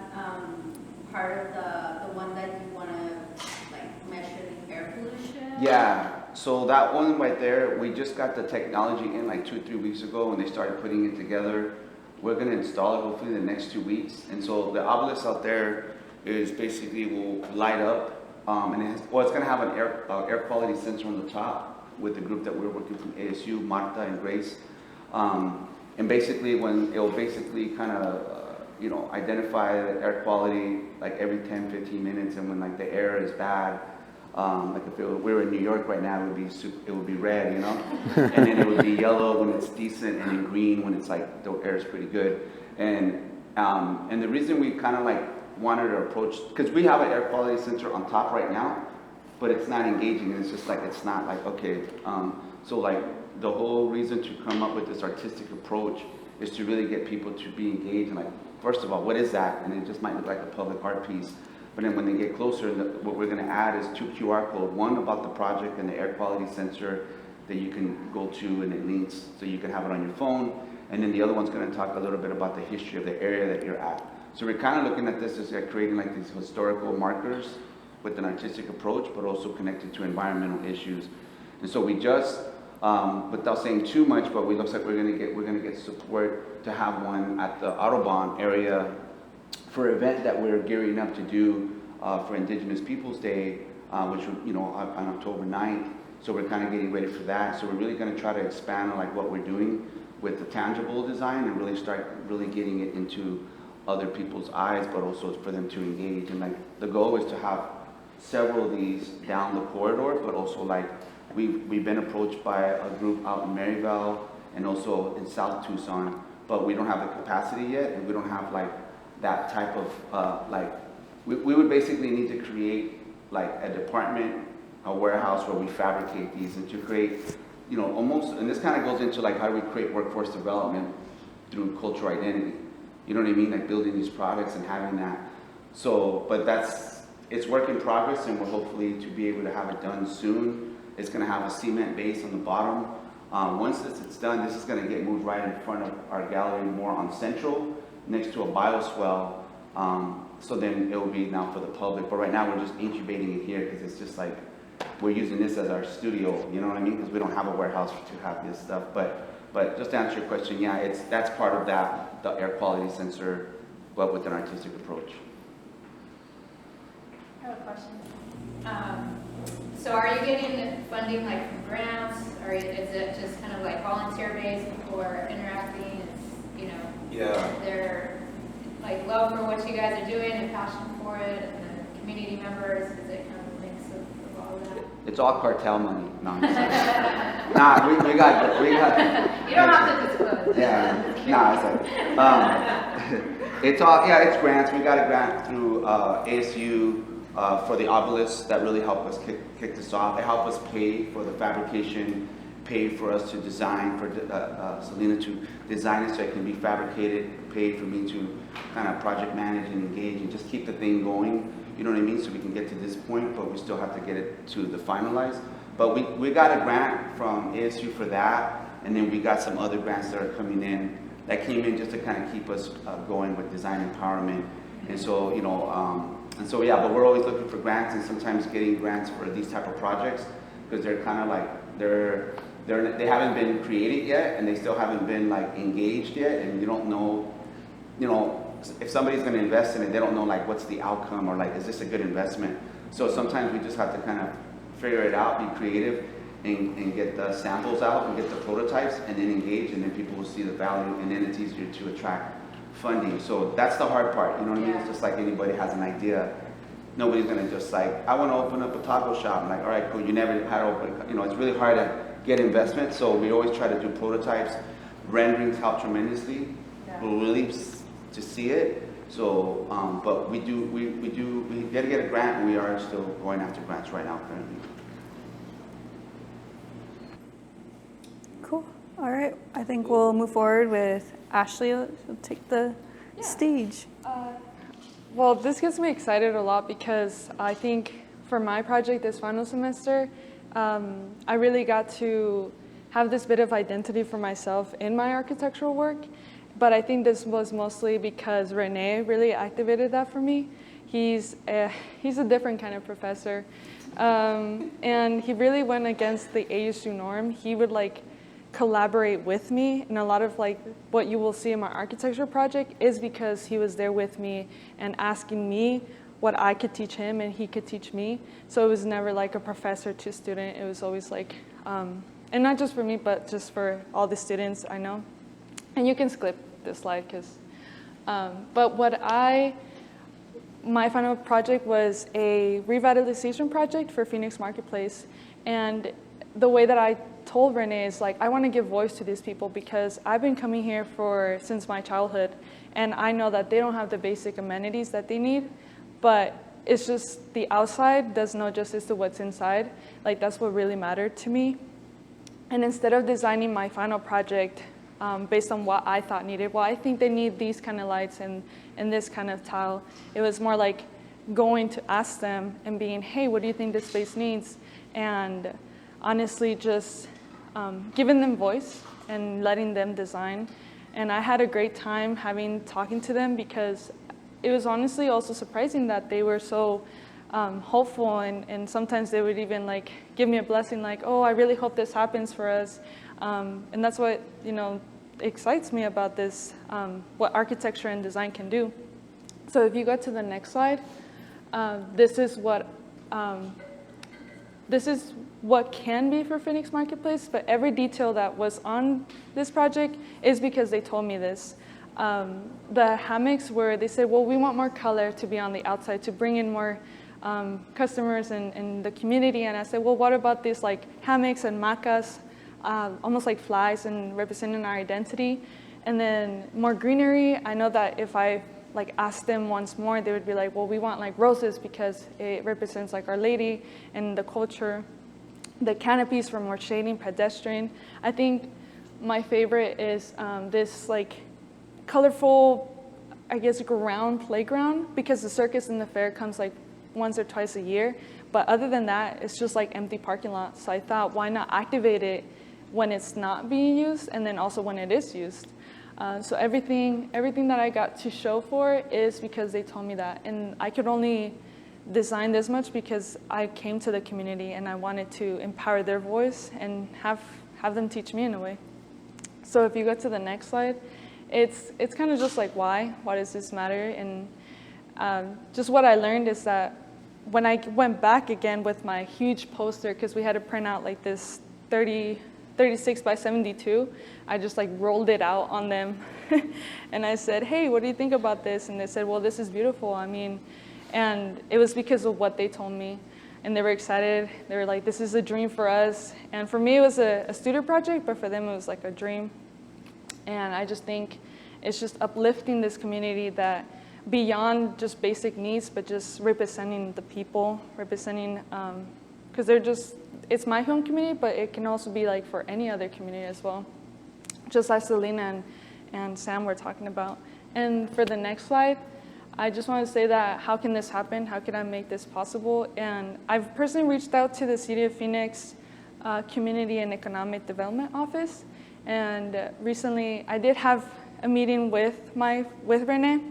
part of the one that you want to like measure the air pollution? Yeah, so that one right there, we just got the technology in like 2-3 weeks ago when they started putting it together. We're gonna install it hopefully in the next 2 weeks. And so the obelisk out there is basically will light up, and it's gonna have an air quality sensor on the top with the group that we're working from ASU, Marta and Grace. And basically when it'll basically kind of, identify the air quality like every 10-15 minutes, and when like the air is bad, like if we were in New York right now, it would be red, and then it would be yellow when it's decent, and then green when it's like the air is pretty good. And the reason we kind of like wanted to approach, because we have an air quality sensor on top right now, but it's not engaging, and it's just like it's not like okay. So like the whole reason to come up with this artistic approach is to really get people to be engaged and like, first of all, what is that? And it just might look like a public art piece. But then when they get closer, what we're gonna add is 2 QR code, one about the project and the air quality sensor that you can go to and it links so you can have it on your phone. And then the other one's gonna talk a little bit about the history of the area that you're at. So we're kind of looking at this as creating like these historical markers with an artistic approach, but also connected to environmental issues. And so we just, without saying too much, but we looks like we're gonna get support to have one at the Audubon area for an event that we're gearing up to do for Indigenous Peoples Day, which on October 9th. So we're kind of getting ready for that. So we're really gonna try to expand on like what we're doing with the tangible design and really start really getting it into other people's eyes, but also for them to engage. And like the goal is to have several of these down the corridor, but also like we've been approached by a group out in Maryvale and also in South Tucson, but we don't have the capacity yet, and we don't have like that type of we would basically need to create like a department, a warehouse where we fabricate these and to create, almost, and this kind of goes into like how do we create workforce development through cultural identity. You know what I mean? Like building these products and having that. So, but it's work in progress, and we're hopefully to be able to have it done soon. It's going to have a cement base on the bottom. Once it's done, this is going to get moved right in front of our gallery, more on Central, next to a bioswell. So then it will be now for the public. But right now we're just incubating it here because it's just like we're using this as our studio. You know what I mean? Because we don't have a warehouse to have this stuff. But just to answer your question, yeah, that's part of that, the air quality sensor, but with an artistic approach. I have a question. So are you getting funding like from grants, or is it just kind of like volunteer based or interacting? Yeah. They're like love for what you guys are doing and passion for it, and then community members. Is it kind of a mix of all of that? It's all cartel money. No, I'm just kidding. Nah, we got. You don't have to disclose. Yeah, nah, it's all, it's grants. We got a grant through ASU for the obelisk that really helped us kick this off. It helped us pay for the fabrication, pay for us to design, for Selena to design it so it can be fabricated, pay for me to kind of project manage and engage and just keep the thing going, you know what I mean? So we can get to this point, but we still have to get it to the finalized. But we got a grant from ASU for that, and then we got some other grants that are coming in that came in just to kind of keep us going with design empowerment. And so, but we're always looking for grants, and sometimes getting grants for these type of projects because they're kind of like, they haven't been created yet, and they still haven't been like engaged yet, and you don't know, if somebody's going to invest in it, they don't know like what's the outcome or like, is this a good investment? So sometimes we just have to kind of figure it out, be creative, and get the samples out and get the prototypes and then engage, and then people will see the value, and then it's easier to attract funding. So that's the hard part, you know what I mean? It's just like anybody has an idea. Nobody's gonna just like, I want to open up a taco shop. I'm like, all right, cool, you never had to open, it's really hard to get investment, so we always try to do prototypes. Renderings help tremendously. We'll really to see it. So, but we got to get a grant, and we are still going after grants right now currently. Cool. All right. I think we'll move forward with Ashley. She'll take the stage. Well, this gets me excited a lot because I think for my project this final semester, I really got to have this bit of identity for myself in my architectural work. But I think this was mostly because Rene really activated that for me. He's a different kind of professor. And he really went against the ASU norm. He would like collaborate with me, and a lot of like what you will see in my architecture project is because he was there with me and asking me what I could teach him and he could teach me. So it was never like a professor to student. It was always like, and not just for me, but just for all the students I know. And you can skip this slide because, but my final project was a revitalization project for Phoenix Marketplace. And the way that I told Rene is like, I want to give voice to these people because I've been coming here since my childhood, and I know that they don't have the basic amenities that they need, but it's just the outside does no justice to what's inside. Like that's what really mattered to me. And instead of designing my final project based on what I thought needed, well, I think they need these kind of lights and this kind of tile. It was more like going to ask them and being, hey, what do you think this space needs? And honestly, just giving them voice and letting them design. And I had a great time talking to them, because it was honestly also surprising that they were so hopeful, and sometimes they would even like give me a blessing, like, oh, I really hope this happens for us. And that's what, excites me about this, what architecture and design can do. So if you go to the next slide, this is what can be for Phoenix Marketplace, but every detail that was on this project is because they told me this. The hammocks they said, well, we want more color to be on the outside to bring in more customers in the community. And I said, well, what about these like hammocks and macas, almost like flags and representing our identity? And then more greenery. I know that if I like asked them once more, they would be like, well, we want like roses because it represents like Our Lady and the culture. The canopies for more shading, pedestrian. I think my favorite is this like colorful, I guess, playground, because the circus and the fair comes like once or twice a year. But other than that, it's just like empty parking lots. So I thought, why not activate it when it's not being used, and then also when it is used? So everything that I got to show for is because they told me that. And I could only design this much because I came to the community and I wanted to empower their voice and have them teach me in a way. So if you go to the next slide, it's kind of just like, why does this matter? And just what I learned is that when I went back again with my huge poster, because we had to print out like this 36 by 72, I just like rolled it out on them. And I said, hey, what do you think about this? And they said, well, this is beautiful. I mean, and it was because of what they told me. And they were excited. They were like, this is a dream for us. And for me, it was a student project, but for them, it was like a dream. And I just think it's just uplifting this community, that beyond just basic needs, but just representing the people, representing, because it's my home community, but it can also be like for any other community as well. Just like Selena and Sam were talking about. And for the next slide, I just want to say that how can this happen? How can I make this possible? And I've personally reached out to the City of Phoenix Community and Economic Development Office. And recently I did have a meeting with Renee,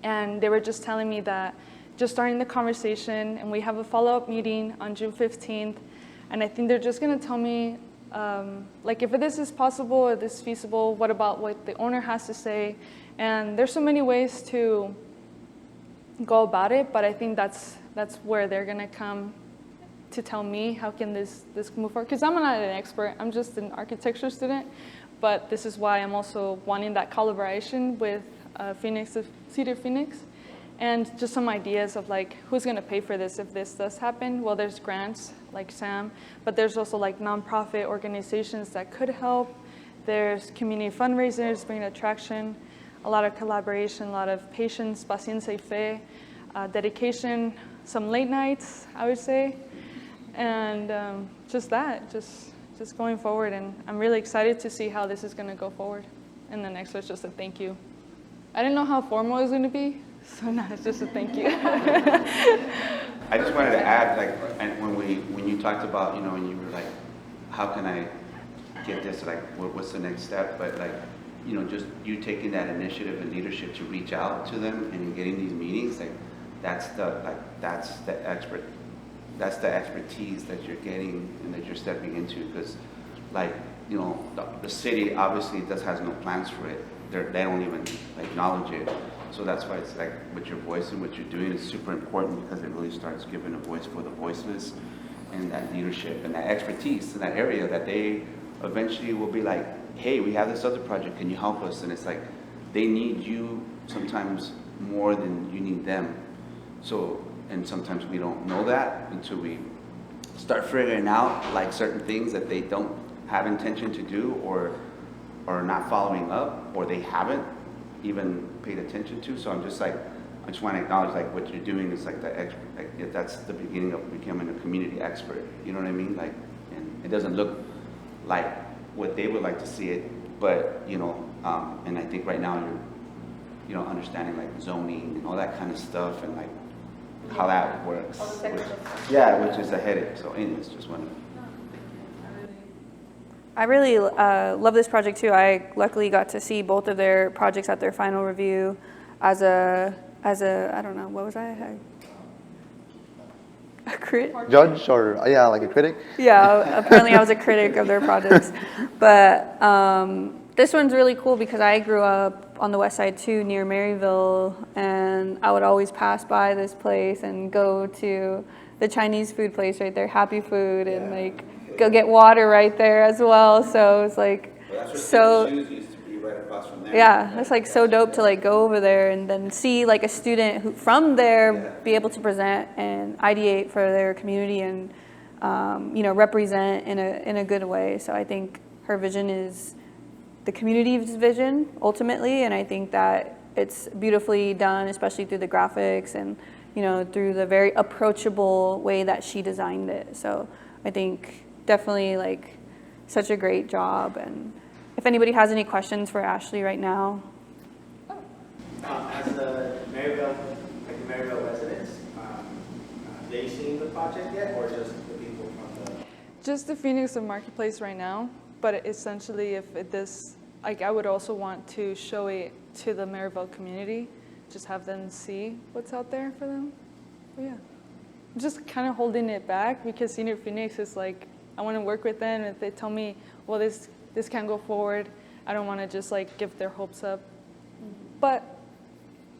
and they were just telling me that just starting the conversation, and we have a follow-up meeting on June 15th. And I think they're just going to tell me, like, if this is possible or this is feasible, what about what the owner has to say? And there's so many ways to go about it, but I think that's where they're going to come to tell me how can this move forward. Because I'm not an expert, I'm just an architecture student, but this is why I'm also wanting that collaboration with City of Phoenix, and just some ideas of like who's going to pay for this if this does happen. Well, there's grants like Sam, but there's also like nonprofit organizations that could help. There's community fundraisers, bringing attraction, a lot of collaboration, a lot of patience, paciencia y fe, dedication, some late nights, I would say, and just going forward. And I'm really excited to see how this is going to go forward. And the next was just a thank you. I didn't know how formal it was going to be, so now it's just a thank you. I just wanted to add, like, and when you talked about, and you were like, how can I get this, like, what's the next step? But like, just you taking that initiative and leadership to reach out to them and getting these meetings, like, that's the expertise that you're getting and that you're stepping into. Because, like, the city obviously has no plans for it. They don't even acknowledge it. So that's why it's like with your voice and what you're doing is super important, because it really starts giving a voice for the voiceless, and that leadership and that expertise in that area that they eventually will be like, hey, we have this other project, can you help us? And it's like they need you sometimes more than you need them. So, and sometimes we don't know that until we start figuring out like certain things that they don't have intention to do, or not following up, or they haven't even paid attention to. So I'm just like, I just want to acknowledge like what you're doing is like the expert, like that's the beginning of becoming a community expert. You know what I mean? Like, and it doesn't look like what they would like to see it, but and I think right now you're, understanding like zoning and all that kind of stuff, and like how that works. All the technical stuff. Yeah, which is a headache, so anyways, just wanted. I really love this project too. I luckily got to see both of their projects at their final review as a I don't know, what was I? A crit? Judge or, yeah, like a critic? Yeah, apparently I was a critic of their projects. But this one's really cool because I grew up on the west side too, near Maryville, and I would always pass by this place and go to the Chinese food place right there, Happy Food, and like go get water right there as well. So it's like so. used to be right across from there. Yeah, it's like so dope to like go over there and then see like a student who from there be able to present and ideate for their community and you know, represent in a good way. So I think her vision is the community's vision ultimately, and I think that it's beautifully done, especially through the graphics and you know, through the very approachable way that she designed it. So I think definitely like such a great job. And if anybody has any questions for Ashley right now. As the Maryville, like the Maryville residents, have they seen the project yet, or just the people from the? Just the Phoenix and Marketplace right now, but essentially if this, like I would also want to show it to the Maryville community, just have them see what's out there for them. But yeah, just kind of holding it back because Senior Phoenix is like, I want to work with them. If they tell me, well, this can't go forward, I don't want to just like give their hopes up. But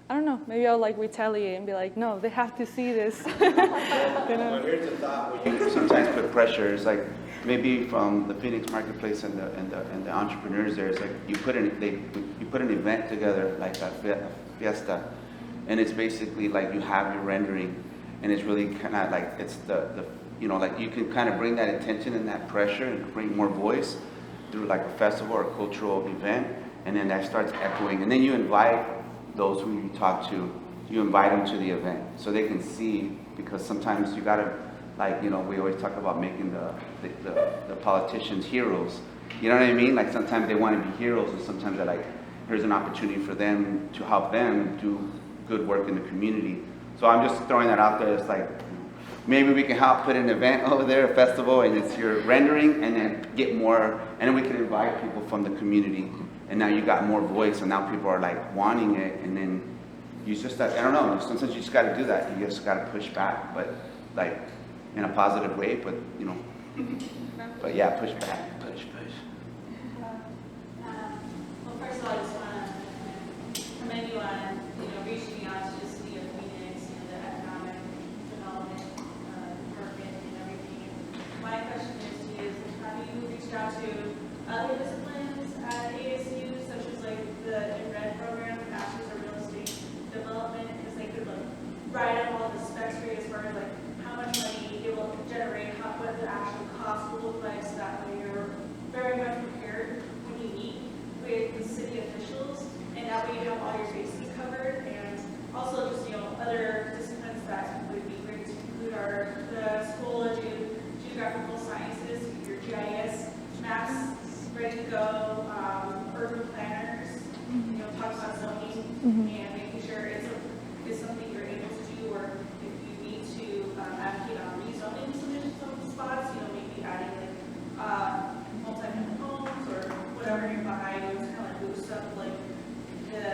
I don't know, maybe I'll like retaliate and be like, no, they have to see this. You know? Well, here's the thought, where you sometimes put pressure, it's like, maybe from the Phoenix Marketplace and the entrepreneurs there, it's like, you put an event together, like a fiesta, and it's basically like you have your rendering, and it's really kind of like, it's the you know, like you can kind of bring that attention and that pressure and bring more voice through like a festival or a cultural event, and then that starts echoing, and then you invite those who you talk to, you invite them to the event so they can see, because sometimes you gotta, like, you know, we always talk about making the politicians heroes, you know what I mean? Like sometimes they want to be heroes, and sometimes they're like, here's an opportunity for them to help them do good work in the community. So I'm just throwing that out there. It's like, maybe we can help put an event over there, a festival, and it's your rendering, and then get more, and then we can invite people from the community, and now you got more voice, and now people are like wanting it, and then you just, I don't know, sometimes you just got to do that. You just got to push back, but like in a positive way, but you know, but yeah, push back, push. Well, first of all, I just want to commend you on, you know, reaching out to the city of Phoenix, you know, the economic development department and everything. My question is to you, is have you reached out to other disciplines at ASU, such as like the INRED program, the Masters of Real Estate Development, because they could like write up all the specs for you as far as like how much money it will generate, what the actual cost will look like, so that way you're very much prepared when you meet with the city officials, and that way you have all your bases covered. And also just, you know, other disciplines that would be great to include are the School of Geographical Sciences, your GIS maps ready to go, urban planners, you know, talk about zoning and making sure it's something you're able to do, or if you need to advocate on rezoning some spots, you know, maybe adding like multi-family homes or whatever nearby, to kind of boost up like the,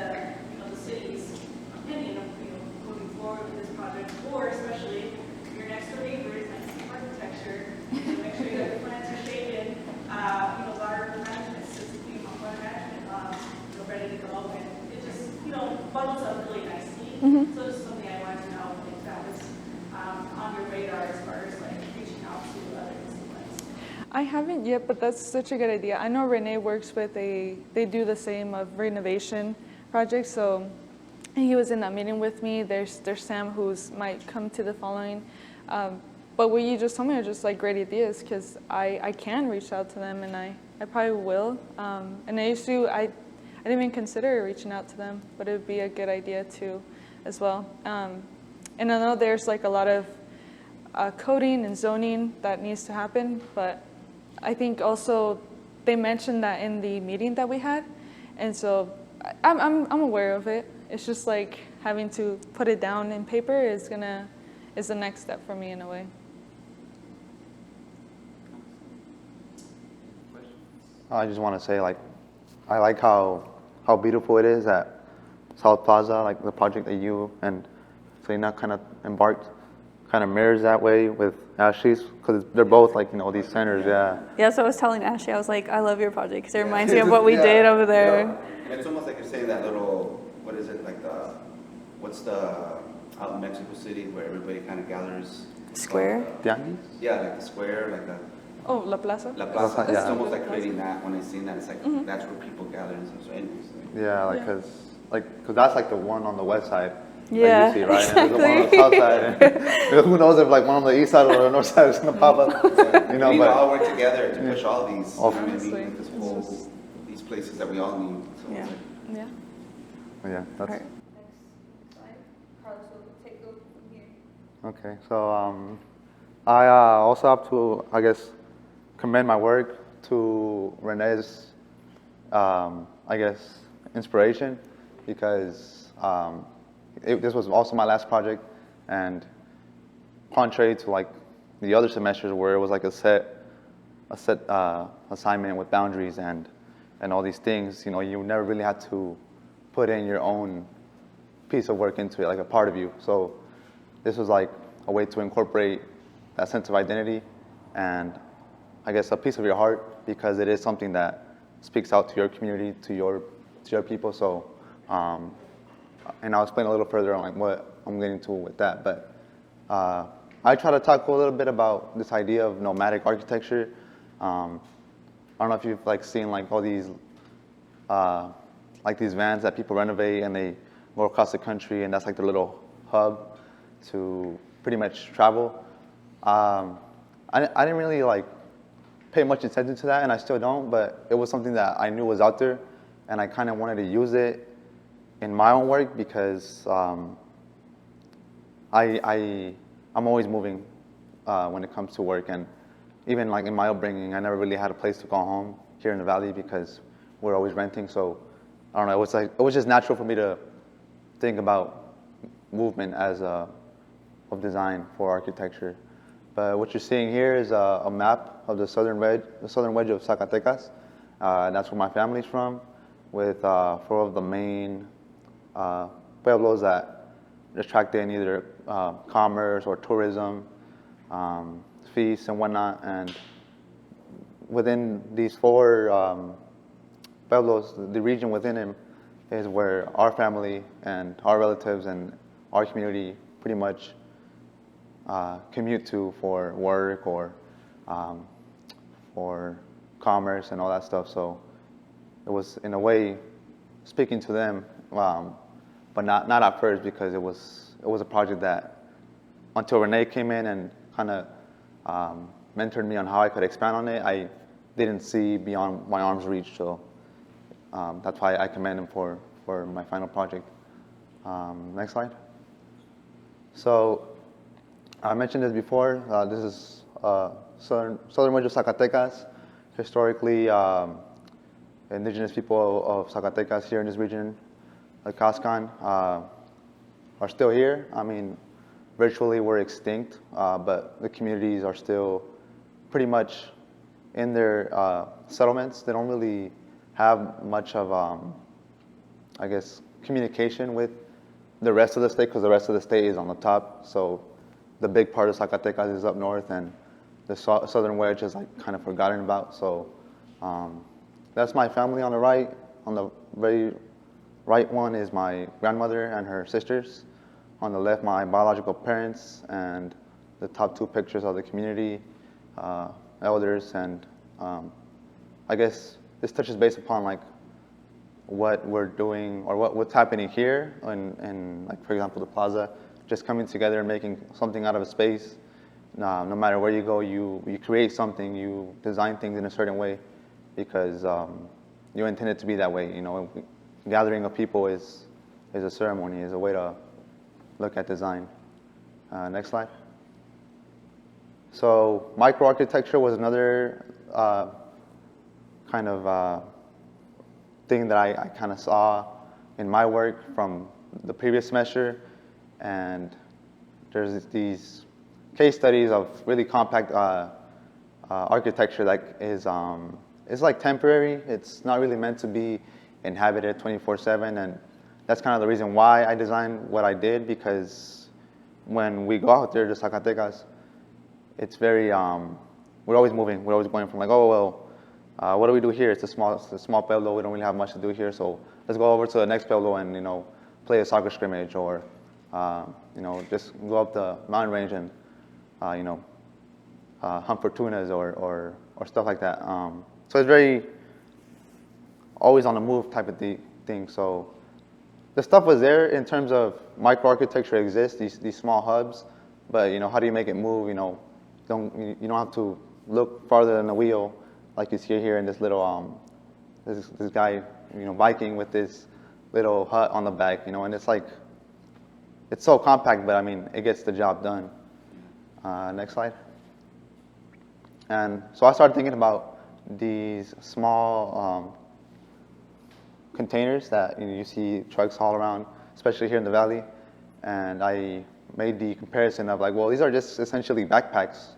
you know, the city's opinion of, you know, moving forward with this project, or especially your next door neighbor is nice architecture, you know, make sure that your plans are shaken, you know, water management system, you know, water management, you know, ready to go, and it just, you know, bundles up really nicely. So this is something I wanted to know if that was on your radar as far as like reaching out to other disciplines. I haven't yet, but that's such a good idea. I know Renee works with they do the same of renovation projects, so he was in that meeting with me. There's Sam, who's might come to the following. But what you just told me are just like great ideas, because I can reach out to them, and I probably will. And I didn't even consider reaching out to them, but it would be a good idea too, as well. And I know there's like a lot of coding and zoning that needs to happen, but I think also they mentioned that in the meeting that we had, and so I'm aware of it. It's just like having to put it down in paper is gonna is the next step for me in a way. I just want to say, like, I like how beautiful it is at South Plaza, like the project that you and Selena kind of embarked, kind of mirrors that way with Ashley's, because they're both like, you know, these centers, yeah. Yeah, so I was telling Ashley, I was like, I love your project because it reminds me of what we did over there. Yeah. It's almost like you're saying that little, what is it, like out in Mexico City where everybody kind of gathers. Square? Tianguis? Yeah, like the square, like the Oh, La Plaza? La Plaza. Plaza, It's yeah. almost like creating that. When I seen that, it's like that's where people gather and stuff. So anyways, Yeah, like, Yeah. cause that's like the one on the west side. Yeah, that you see, right? And there's the one on the south side. And who knows if like one on the east side or the north side is gonna pop up. You know, we need to all but work together to push all these. You know what I mean? Honestly, Like this it's whole, just- these places that we all need. So Yeah. it's like, Yeah. yeah, that's Alright. Next slide. Carlos will take over from here. okay. So I also have to, I guess, commend my work to Renee's, I guess, inspiration, because this was also my last project, and contrary to like the other semesters where it was like a set assignment with boundaries and all these things, you know, you never really had to put in your own piece of work into it, like a part of you. So this was like a way to incorporate that sense of identity and I guess a piece of your heart, because it is something that speaks out to your community, to your people. So, and I'll explain a little further on like what I'm getting to with that. But I try to talk a little bit about this idea of nomadic architecture. I don't know if you've like seen like all these vans that people renovate and they go across the country, and that's like their little hub to pretty much travel. I didn't really like pay much attention to that, and I still don't, but it was something that I knew was out there, and I kind of wanted to use it in my own work because I'm always moving when it comes to work, and even like in my upbringing, I never really had a place to call home here in the Valley because we're always renting. So I don't know, it was just natural for me to think about movement as of design for architecture. But what you're seeing here is a map of the southern wedge of Zacatecas. That's where my family's from, with 4 of the main pueblos that attract in either commerce or tourism, feasts and whatnot. And within these 4 pueblos, the region within them is where our family and our relatives and our community pretty much commute to for work or for commerce and all that stuff. So it was in a way speaking to them, but not at first, because it was a project that until Renee came in and kind of mentored me on how I could expand on it, I didn't see beyond my arm's reach. So that's why I commend him for my final project. Next slide. So I mentioned this before. This is southern wedge of Zacatecas. Historically, indigenous people of Zacatecas here in this region, like Cascan, are still here. I mean, virtually we're extinct, but the communities are still pretty much in their settlements. They don't really have much of, I guess, communication with the rest of the state, because the rest of the state is on the top. So the big part of Zacatecas is up north, and the southern wedge is like kind of forgotten about. So that's my family on the right. On the very right one is my grandmother and her sisters. On the left, my biological parents, and the top 2 pictures of the community elders. And I guess this touches base upon like what we're doing, or what's happening here in like, for example, the plaza, just coming together and making something out of a space. No matter where you go, you create something, you design things in a certain way because you intend it to be that way. You know, gathering of people is a ceremony, is a way to look at design. Next slide. So microarchitecture was another kind of thing that I kind of saw in my work from the previous semester, and there's these case studies of really compact architecture that is like temporary. It's not really meant to be inhabited 24/7, and that's kind of the reason why I designed what I did, because when we go out there to Zacatecas, it's very, we're always moving. We're always going from like, oh, well, what do we do here? It's a small pueblo. We don't really have much to do here, so let's go over to the next pueblo and, play a soccer scrimmage, or, just go up the mountain range and, hunt for tunas or stuff like that. So it's very always on the move type of thing. So the stuff was there in terms of microarchitecture exists, these small hubs, but how do you make it move? You don't have to look farther than the wheel, like you see here in this little this guy biking with this little hut on the back, and it's like it's so compact, but I mean it gets the job done. Next slide. And so I started thinking about these small containers that you see trucks all around, especially here in the valley. And I made the comparison of like, well, these are just essentially backpacks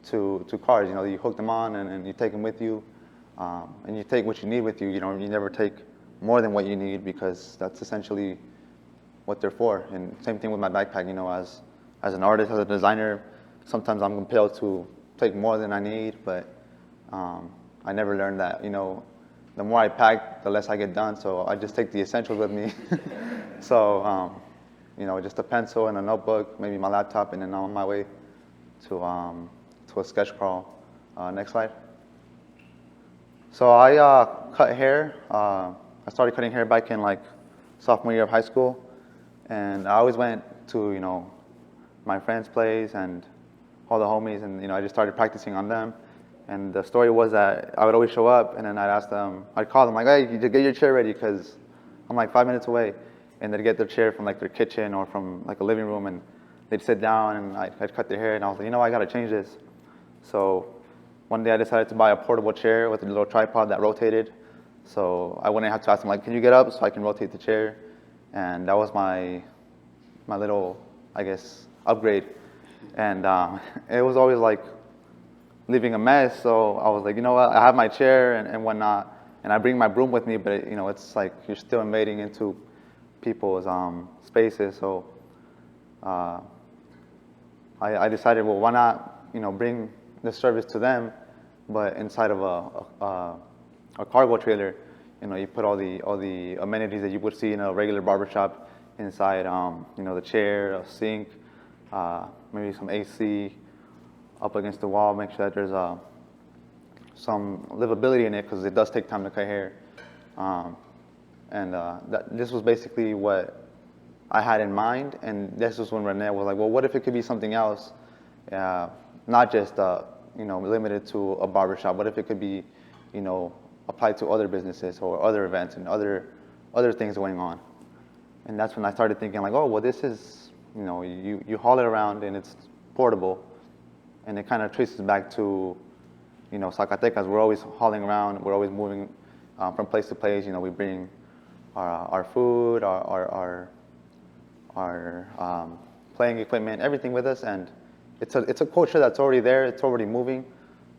to cars. You hook them on and you take them with you, and you take what you need with you. You never take more than what you need, because that's essentially what they're for. And same thing with my backpack. As an artist, as a designer, sometimes I'm compelled to take more than I need, but I never learned that. The more I pack, the less I get done. So I just take the essentials with me. So just a pencil and a notebook, maybe my laptop, and then I'm on my way to a sketch crawl. Next slide. So I cut hair. I started cutting hair back in like sophomore year of high school, and I always went to my friends' place and all the homies, and I just started practicing on them. And the story was that I would always show up, and then I'd call them like, hey, you get your chair ready, because I'm like 5 minutes away. And they'd get their chair from like their kitchen or from like a living room, and they'd sit down, and I'd cut their hair, and I was like, I gotta change this. So one day I decided to buy a portable chair with a little tripod that rotated. So I wouldn't have to ask them like, can you get up so I can rotate the chair? And that was my little, I guess, upgrade. And it was always like leaving a mess. So I was like, what? I have my chair and whatnot, and I bring my broom with me, but it's like you're still invading into people's spaces. So I decided, well, why not bring the service to them, but inside of a cargo trailer. You put all the amenities that you would see in a regular barbershop inside. The chair, a sink, maybe some AC up against the wall. Make sure that there's some livability in it, because it does take time to cut hair. This was basically what I had in mind. And this was when Rene was like, well, what if it could be something else? Not just limited to a barbershop. What if it could be applied to other businesses or other events and other things going on? And that's when I started thinking like, oh, well, this is, you haul it around and it's portable, and it kind of traces back to, Zacatecas. We're always hauling around. We're always moving from place to place. We bring our food, our playing equipment, everything with us, and it's a culture that's already there. It's already moving.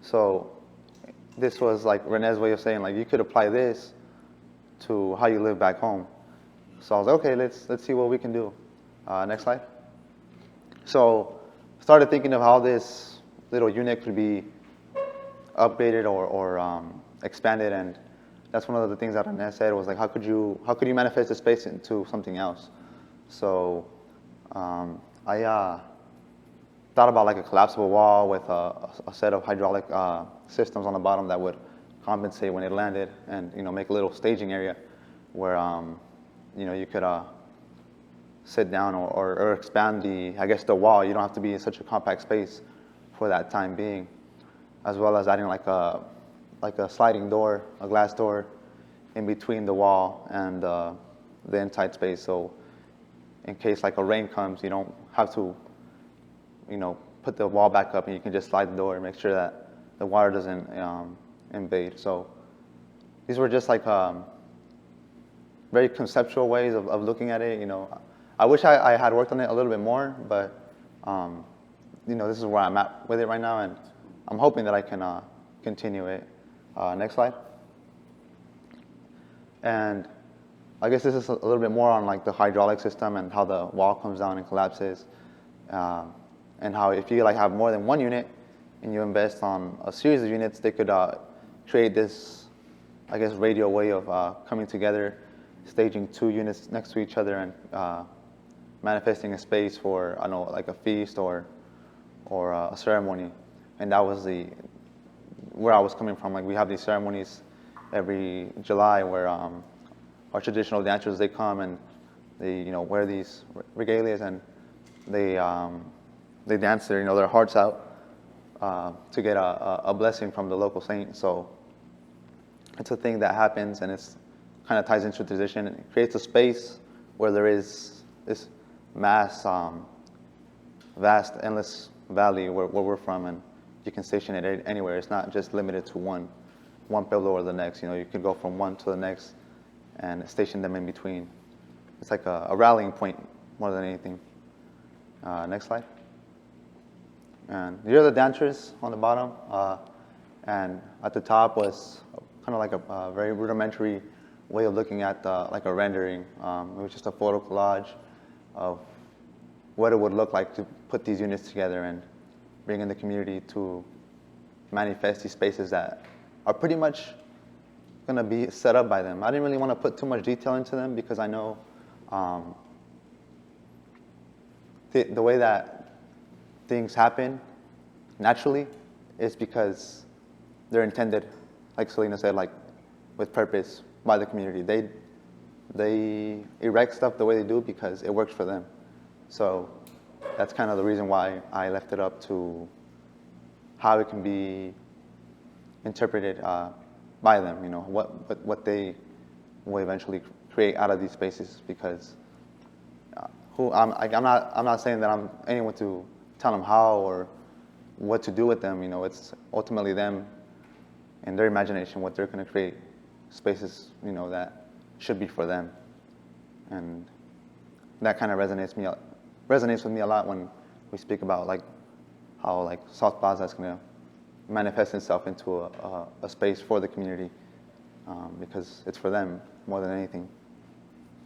So this was like Rene's way of saying like, you could apply this to how you live back home. So I was like, okay, let's see what we can do. Next slide. So started thinking of how this little unit could be upgraded or expanded, and that's one of the things that Rene said was like, how could you manifest the space into something else? So I thought about like a collapsible wall with a set of hydraulic systems on the bottom that would compensate when it landed, and make a little staging area where you could sit down or expand the wall. You don't have to be in such a compact space for that time being, as well as adding like a sliding door, a glass door in between the wall and the inside space. So in case like a rain comes, you don't have to put the wall back up, and you can just slide the door and make sure that the water doesn't invade. So these were just like very conceptual ways of looking at it. I wish I had worked on it a little bit more, but This is where I'm at with it right now, and I'm hoping that I can continue it. Next slide. And I guess this is a little bit more on like the hydraulic system and how the wall comes down and collapses, and how if you like have more than one unit and you invest on a series of units, they could create this, I guess, radial way of coming together, staging 2 units next to each other and manifesting a space for, I don't know, like a feast or a ceremony. And that was where I was coming from. Like we have these ceremonies every July where our traditional dancers, they come and they wear these regalias and they dance their hearts out to get a blessing from the local saint. So it's a thing that happens, and it's kind of ties into tradition. It creates a space where there is this vast, endless valley where we're from, and you can station it anywhere. It's not just limited to one pillar or the next. You can go from one to the next and station them in between. It's like a rallying point more than anything. Next slide. And here are the dancers on the bottom, and at the top was kind of like a very rudimentary way of looking at like a rendering. It was just a photo collage of what it would look like to put these units together and bring in the community to manifest these spaces that are pretty much going to be set up by them. I didn't really want to put too much detail into them because I know the way that things happen naturally is because they're intended, like Selena said, like with purpose by the community. They erect stuff the way they do because it works for them. So that's kind of the reason why I left it up to how it can be interpreted by them. What they will eventually create out of these spaces. Because I'm not saying that I'm anyone to tell them how or what to do with them. It's ultimately them and their imagination, what they're going to create spaces, that should be for them. And that kind of resonates with me a lot when we speak about like how like South Plaza is going to manifest itself into a space for the community, because it's for them more than anything.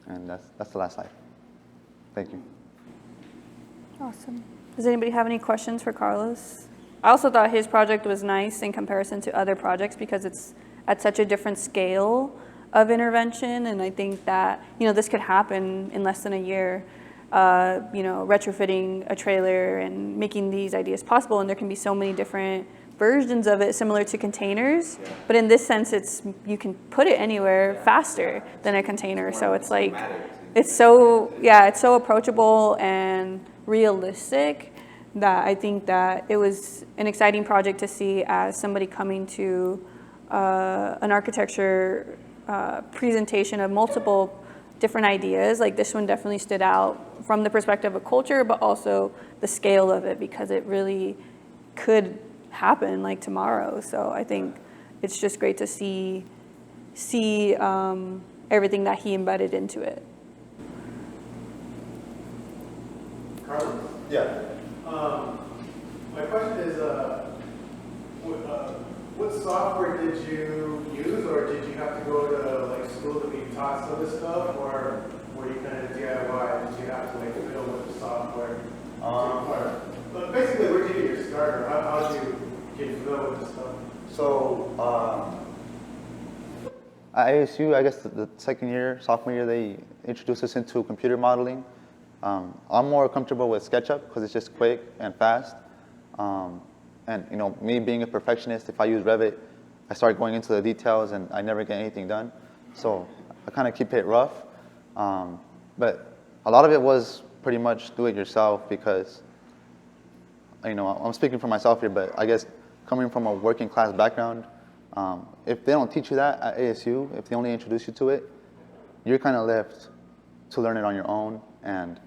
And that's the last slide. Thank you. Awesome. Does anybody have any questions for Carlos? I also thought his project was nice in comparison to other projects because it's at such a different scale of intervention, and I think that this could happen in less than a year. Retrofitting a trailer and making these ideas possible, and there can be so many different versions of it, similar to containers. But in this sense, you can put it anywhere faster than a container. So it's like it's so approachable and realistic that I think that it was an exciting project to see as somebody coming to an architecture presentation of multiple different ideas. Like this one definitely stood out from the perspective of culture, but also the scale of it, because it really could happen like tomorrow. So I think it's just great to see everything that he embedded into it. Carlos? Yeah. My question is, what software did you use, or did you have to go to like school to be taught some of this stuff, or were you kind of DIY? Did you have to like fiddle with the software? But basically, where did you get your start, or how did you get familiar with this stuff? So, At ASU, I guess the second year, sophomore year, they introduced us into computer modeling. I'm more comfortable with SketchUp because it's just quick and fast. And me being a perfectionist, if I use Revit, I start going into the details and I never get anything done. So I kind of keep it rough. But a lot of it was pretty much do it yourself because, I'm speaking for myself here, but I guess coming from a working class background, if they don't teach you that at ASU, if they only introduce you to it, you're kind of left to learn it on your own. And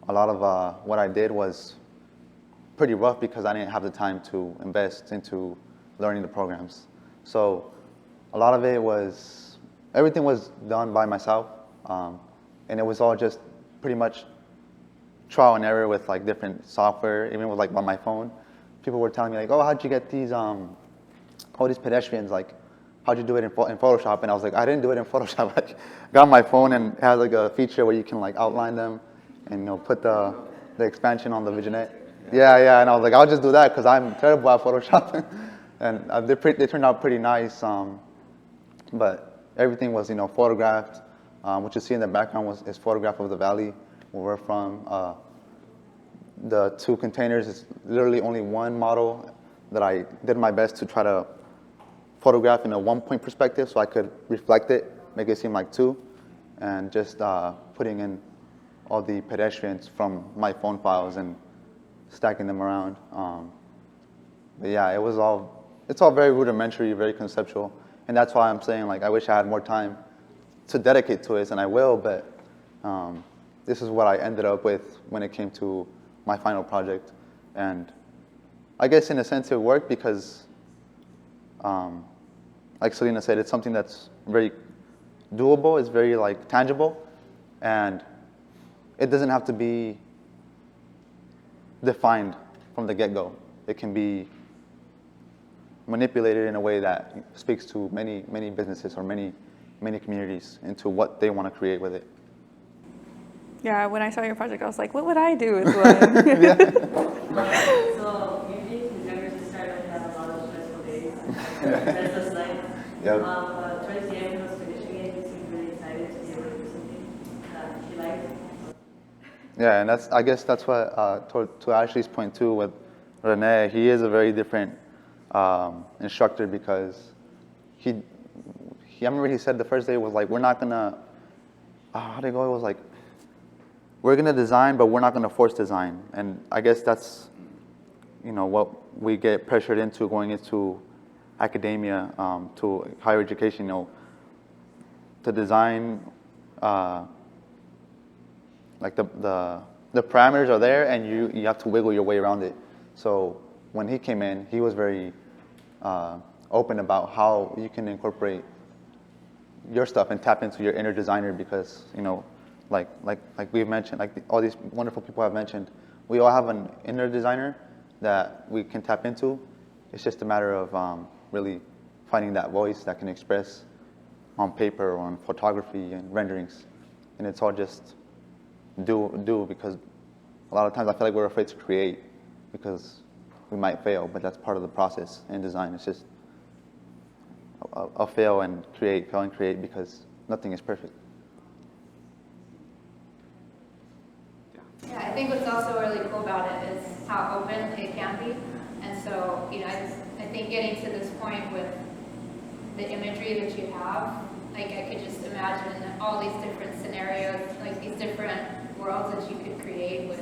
a lot of what I did was pretty rough because I didn't have the time to invest into learning the programs. So a lot of it was, everything was done by myself. And it was all just pretty much trial and error with like different software, even with like on my phone. People were telling me like, oh, how'd you get these all these pedestrians? Like, how'd you do it in Photoshop? And I was like, I didn't do it in Photoshop. I got on my phone and it has like a feature where you can like outline them and put the expansion on the vignette. Yeah. And I was like, I'll just do that because I'm terrible at Photoshop. And they turned out pretty nice. But everything was photographed. What you see in the background is photograph of the valley where we're from. The 2 containers is literally only one model that I did my best to try to photograph in a 1-point perspective so I could reflect it, make it seem like 2, and just putting in all the pedestrians from my phone files and stacking them around. But yeah, it's all very rudimentary, very conceptual, and that's why I'm saying like I wish I had more time to dedicate to it, and I will, but this is what I ended up with when it came to my final project. And I guess in a sense it worked because, like Selena said, it's something that's very doable, it's very like tangible, and it doesn't have to be defined from the get-go. It can be manipulated in a way that speaks to many businesses or many communities into what they want to create with it. Yeah, when I saw your project, I was like, what would I do with one? So usually never to start with have a lot of stressful days. That's just life. Yep. Towards the end, when I was finishing it, you seemed really excited to be able to do something that you liked. Yeah, and I guess that's what, to Ashley's point too, with Rene, he is a very different instructor because I remember he said the first day was like, we're not gonna, how'd it go? It was like, we're gonna design, but we're not gonna force design. And I guess that's, what we get pressured into going into academia, to higher education, to design, like the parameters are there and you have to wiggle your way around it. So when he came in, he was very open about how you can incorporate your stuff and tap into your inner designer because, like we've mentioned, like all these wonderful people have mentioned, we all have an inner designer that we can tap into. It's just a matter of really finding that voice that can express on paper or on photography and renderings. And it's all just do because a lot of times I feel like we're afraid to create because we might fail, but that's part of the process in design. It's just a fail and create because nothing is perfect. Yeah, I think what's also really cool about it is how open it can be. And so, I think getting to this point with the imagery that you have, like I could just imagine all these different scenarios, like these different worlds that you could create with,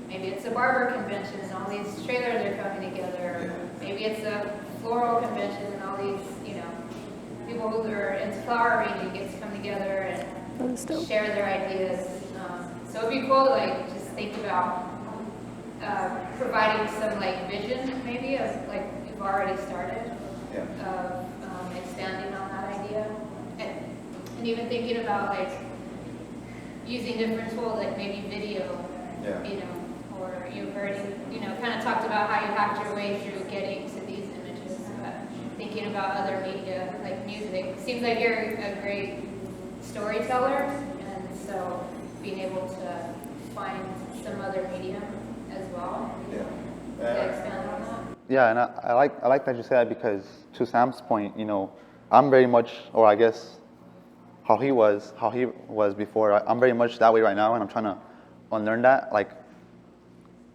maybe it's a barber convention and all these trailers are coming together. Maybe it's a floral convention and all these, people who are into flower arranging get to come together and share their ideas. So it'd be cool to just think about providing some vision maybe of you've already started of expanding on that idea and even thinking about using different tools like maybe video, or you've already kind of talked about how you hacked your way through getting to these images, but thinking about other media like music. Seems like you're a great storyteller, and so being able to find some other medium as well. To expand on that. Yeah, and I like that you say that because to Sam's point, I'm very much, or I guess how he was before. I'm very much that way right now, and I'm trying to unlearn that. Like,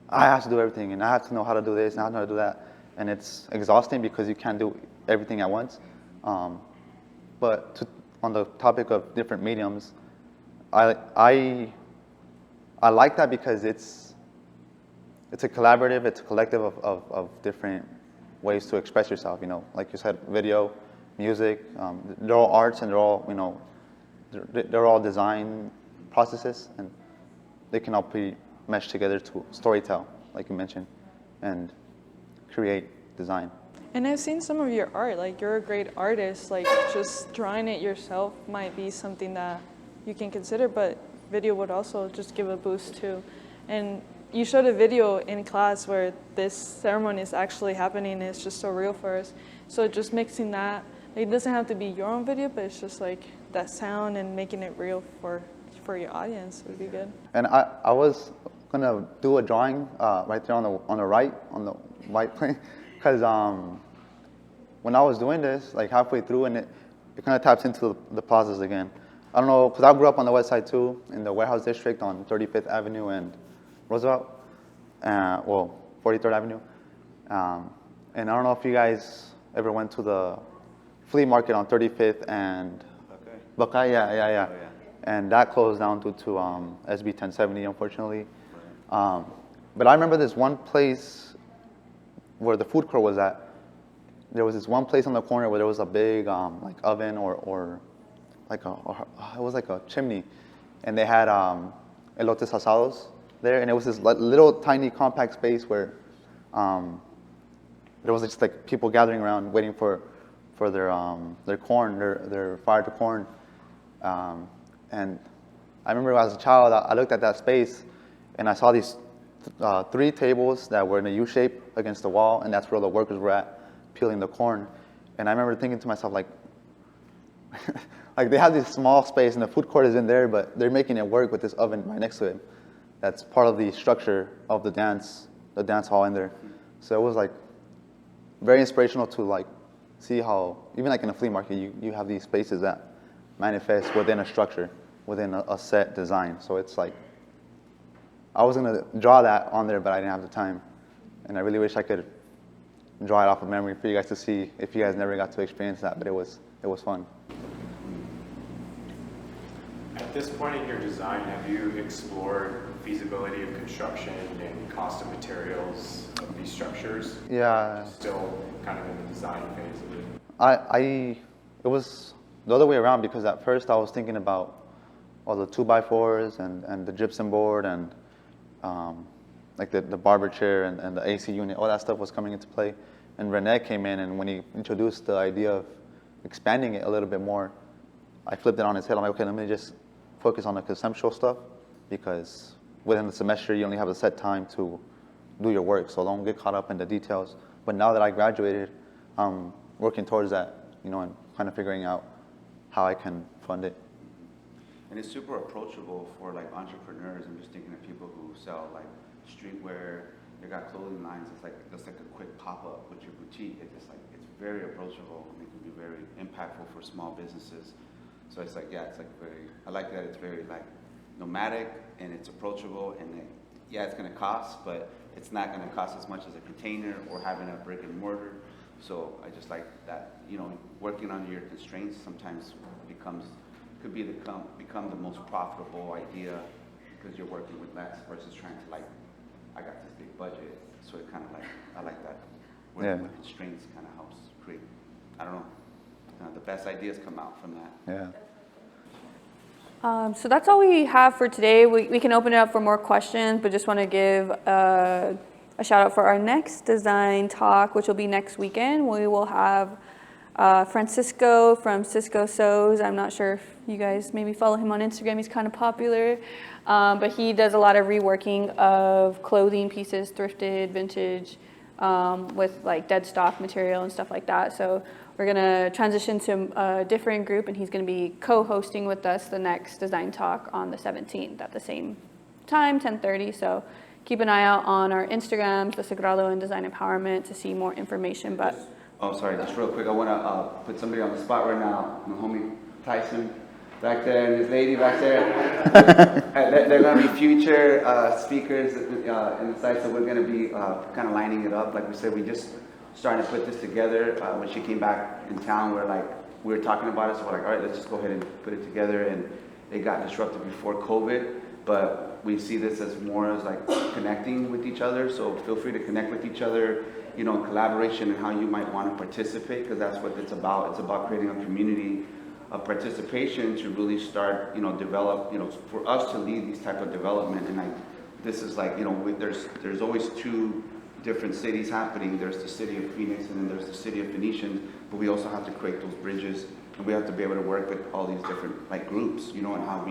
I have to do everything, and I have to know how to do this, and I have to know how to do that, and it's exhausting because you can't do everything at once. But on the topic of different mediums, I like that because it's a collaborative, it's a collective of different ways to express yourself. Like you said, video, music, they're all arts and they're all they're all design processes, and they can all be meshed together to storytell, like you mentioned, and create design. And I've seen some of your art, you're a great artist, just drawing it yourself might be something that you can consider, but video would also just give a boost too. And you showed a video in class where this ceremony is actually happening, and it's just so real for us. So just mixing that, it doesn't have to be your own video, but it's just like that sound and making it real for your audience would be good. And I was gonna do a drawing right there on the right, on the white plane, because when I was doing this, like halfway through, and it kind of taps into the plazas again. I don't know, because I grew up on the west side too, in the warehouse district on 35th Avenue and Roosevelt, 43rd Avenue. And I don't know if you guys ever went to the flea market on 35th and Buckeye, yeah. Oh, yeah. And that closed down due to SB 1070, unfortunately. But I remember this one place where the food court was at. There was this one place on the corner where there was a big like oven or like it was like a chimney, and they had elotes asados there, and it was this little tiny compact space where there was just like people gathering around waiting for their corn, their fired corn. And I remember as a child, I looked at that space and I saw these 3 tables that were in a U shape against the wall, and that's where the workers were at, peeling the corn. And I remember thinking to myself, like, like they have this small space and the food court is in there, but they're making it work with this oven right next to it. That's part of the structure of the dance hall in there. So it was like very inspirational to like see how, even like in a flea market, you have these spaces that manifest within a structure, within a set design. So it's like, I was gonna draw that on there, but I didn't have the time. And I really wish I could draw it off of memory for you guys to see if you guys never got to experience that, but it was fun. At this point in your design, have you explored feasibility of construction and cost of materials of these structures? Yeah. Still kind of in the design phase of it? It was the other way around, because at first I was thinking about all the 2x4s and the gypsum board and like the barber chair and the AC unit, all that stuff was coming into play. And Rene came in, and when he introduced the idea of expanding it a little bit more, I flipped it on his head. I'm like, okay, let me just focus on the conceptual stuff, because within the semester you only have a set time to do your work, so don't get caught up in the details. But now that I graduated, I'm working towards that, you know, and kind of figuring out how I can fund it. And it's super approachable for like entrepreneurs. I'm just thinking of people who sell like streetwear. They got clothing lines. It's like just like a quick pop-up with your boutique. It's just like, it's very approachable, and it can be very impactful for small businesses. So it's like, yeah, it's like very, I like that it's very like nomadic and it's approachable, and yeah, it's gonna cost, but it's not gonna cost as much as a container or having a brick and mortar. So I just like that, you know, working under your constraints sometimes could become the most profitable idea, because you're working with less versus trying to like, I got this big budget. So it kind of like, I like that. Working with constraints kind of helps create, I don't know, the best ideas come out from that. Yeah. So that's all we have for today. We can open it up for more questions, but just want to give a shout out for our next design talk, which will be next weekend. We will have Francisco from Cisco Sews. I'm not sure if you guys maybe follow him on Instagram. He's kind of popular, but he does a lot of reworking of clothing pieces, thrifted, vintage, with like dead stock material and stuff like that. So we're going to transition to a different group, and he's going to be co-hosting with us the next design talk on the 17th at the same time, 10:30. So keep an eye out on our Instagrams, the Sagrado and Design Empowerment, to see more information. But oh, sorry, just real quick, I want to put somebody on the spot right now. My homie Tyson back there and his lady back there. They're going to be future speakers in the site, so we're going to be kind of lining it up. Like we said, we just starting to put this together. When she came back in town, we were talking about it, so we're like, all right, let's just go ahead and put it together. And it got disrupted before COVID, but we see this as more as like connecting with each other. So feel free to connect with each other, you know, in collaboration and how you might want to participate, because that's what it's about. It's about creating a community of participation to really start, you know, develop, you know, for us to lead these type of development. And this is like, you know, there's always two different cities happening. There's the city of Phoenix, and then there's the city of Phoenicians, but we also have to create those bridges, and we have to be able to work with all these different like groups, you know, and how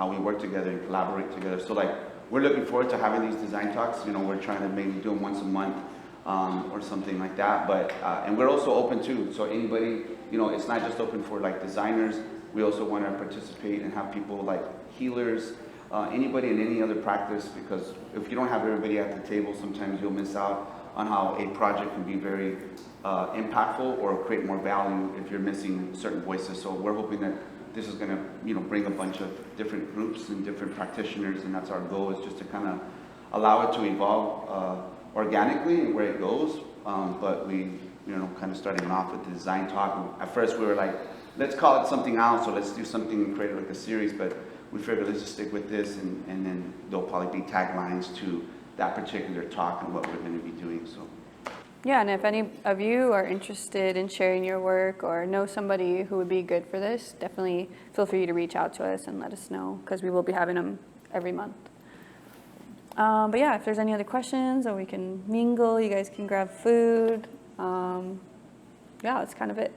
we work together and collaborate together. So like we're looking forward to having these design talks. You know, we're trying to maybe do them once a month or something like that. But and we're also open too. So anybody, you know, it's not just open for like designers. We also want to participate and have people like healers, anybody in any other practice, because if you don't have everybody at the table, sometimes you'll miss out on how a project can be very impactful or create more value if you're missing certain voices. So we're hoping that this is going to, you know, bring a bunch of different groups and different practitioners, and that's our goal, is just to kind of allow it to evolve organically and where it goes. But we, you know, kind of starting off with the design talk. At first we were like, let's call it something else, or let's do something and create like a series, but we figured let's just stick with this, and then there'll probably be taglines to that particular talk and what we're going to be doing. So. Yeah, and if any of you are interested in sharing your work or know somebody who would be good for this, definitely feel free to reach out to us and let us know, because we will be having them every month. But yeah, if there's any other questions, or we can mingle, you guys can grab food. Yeah, that's kind of it.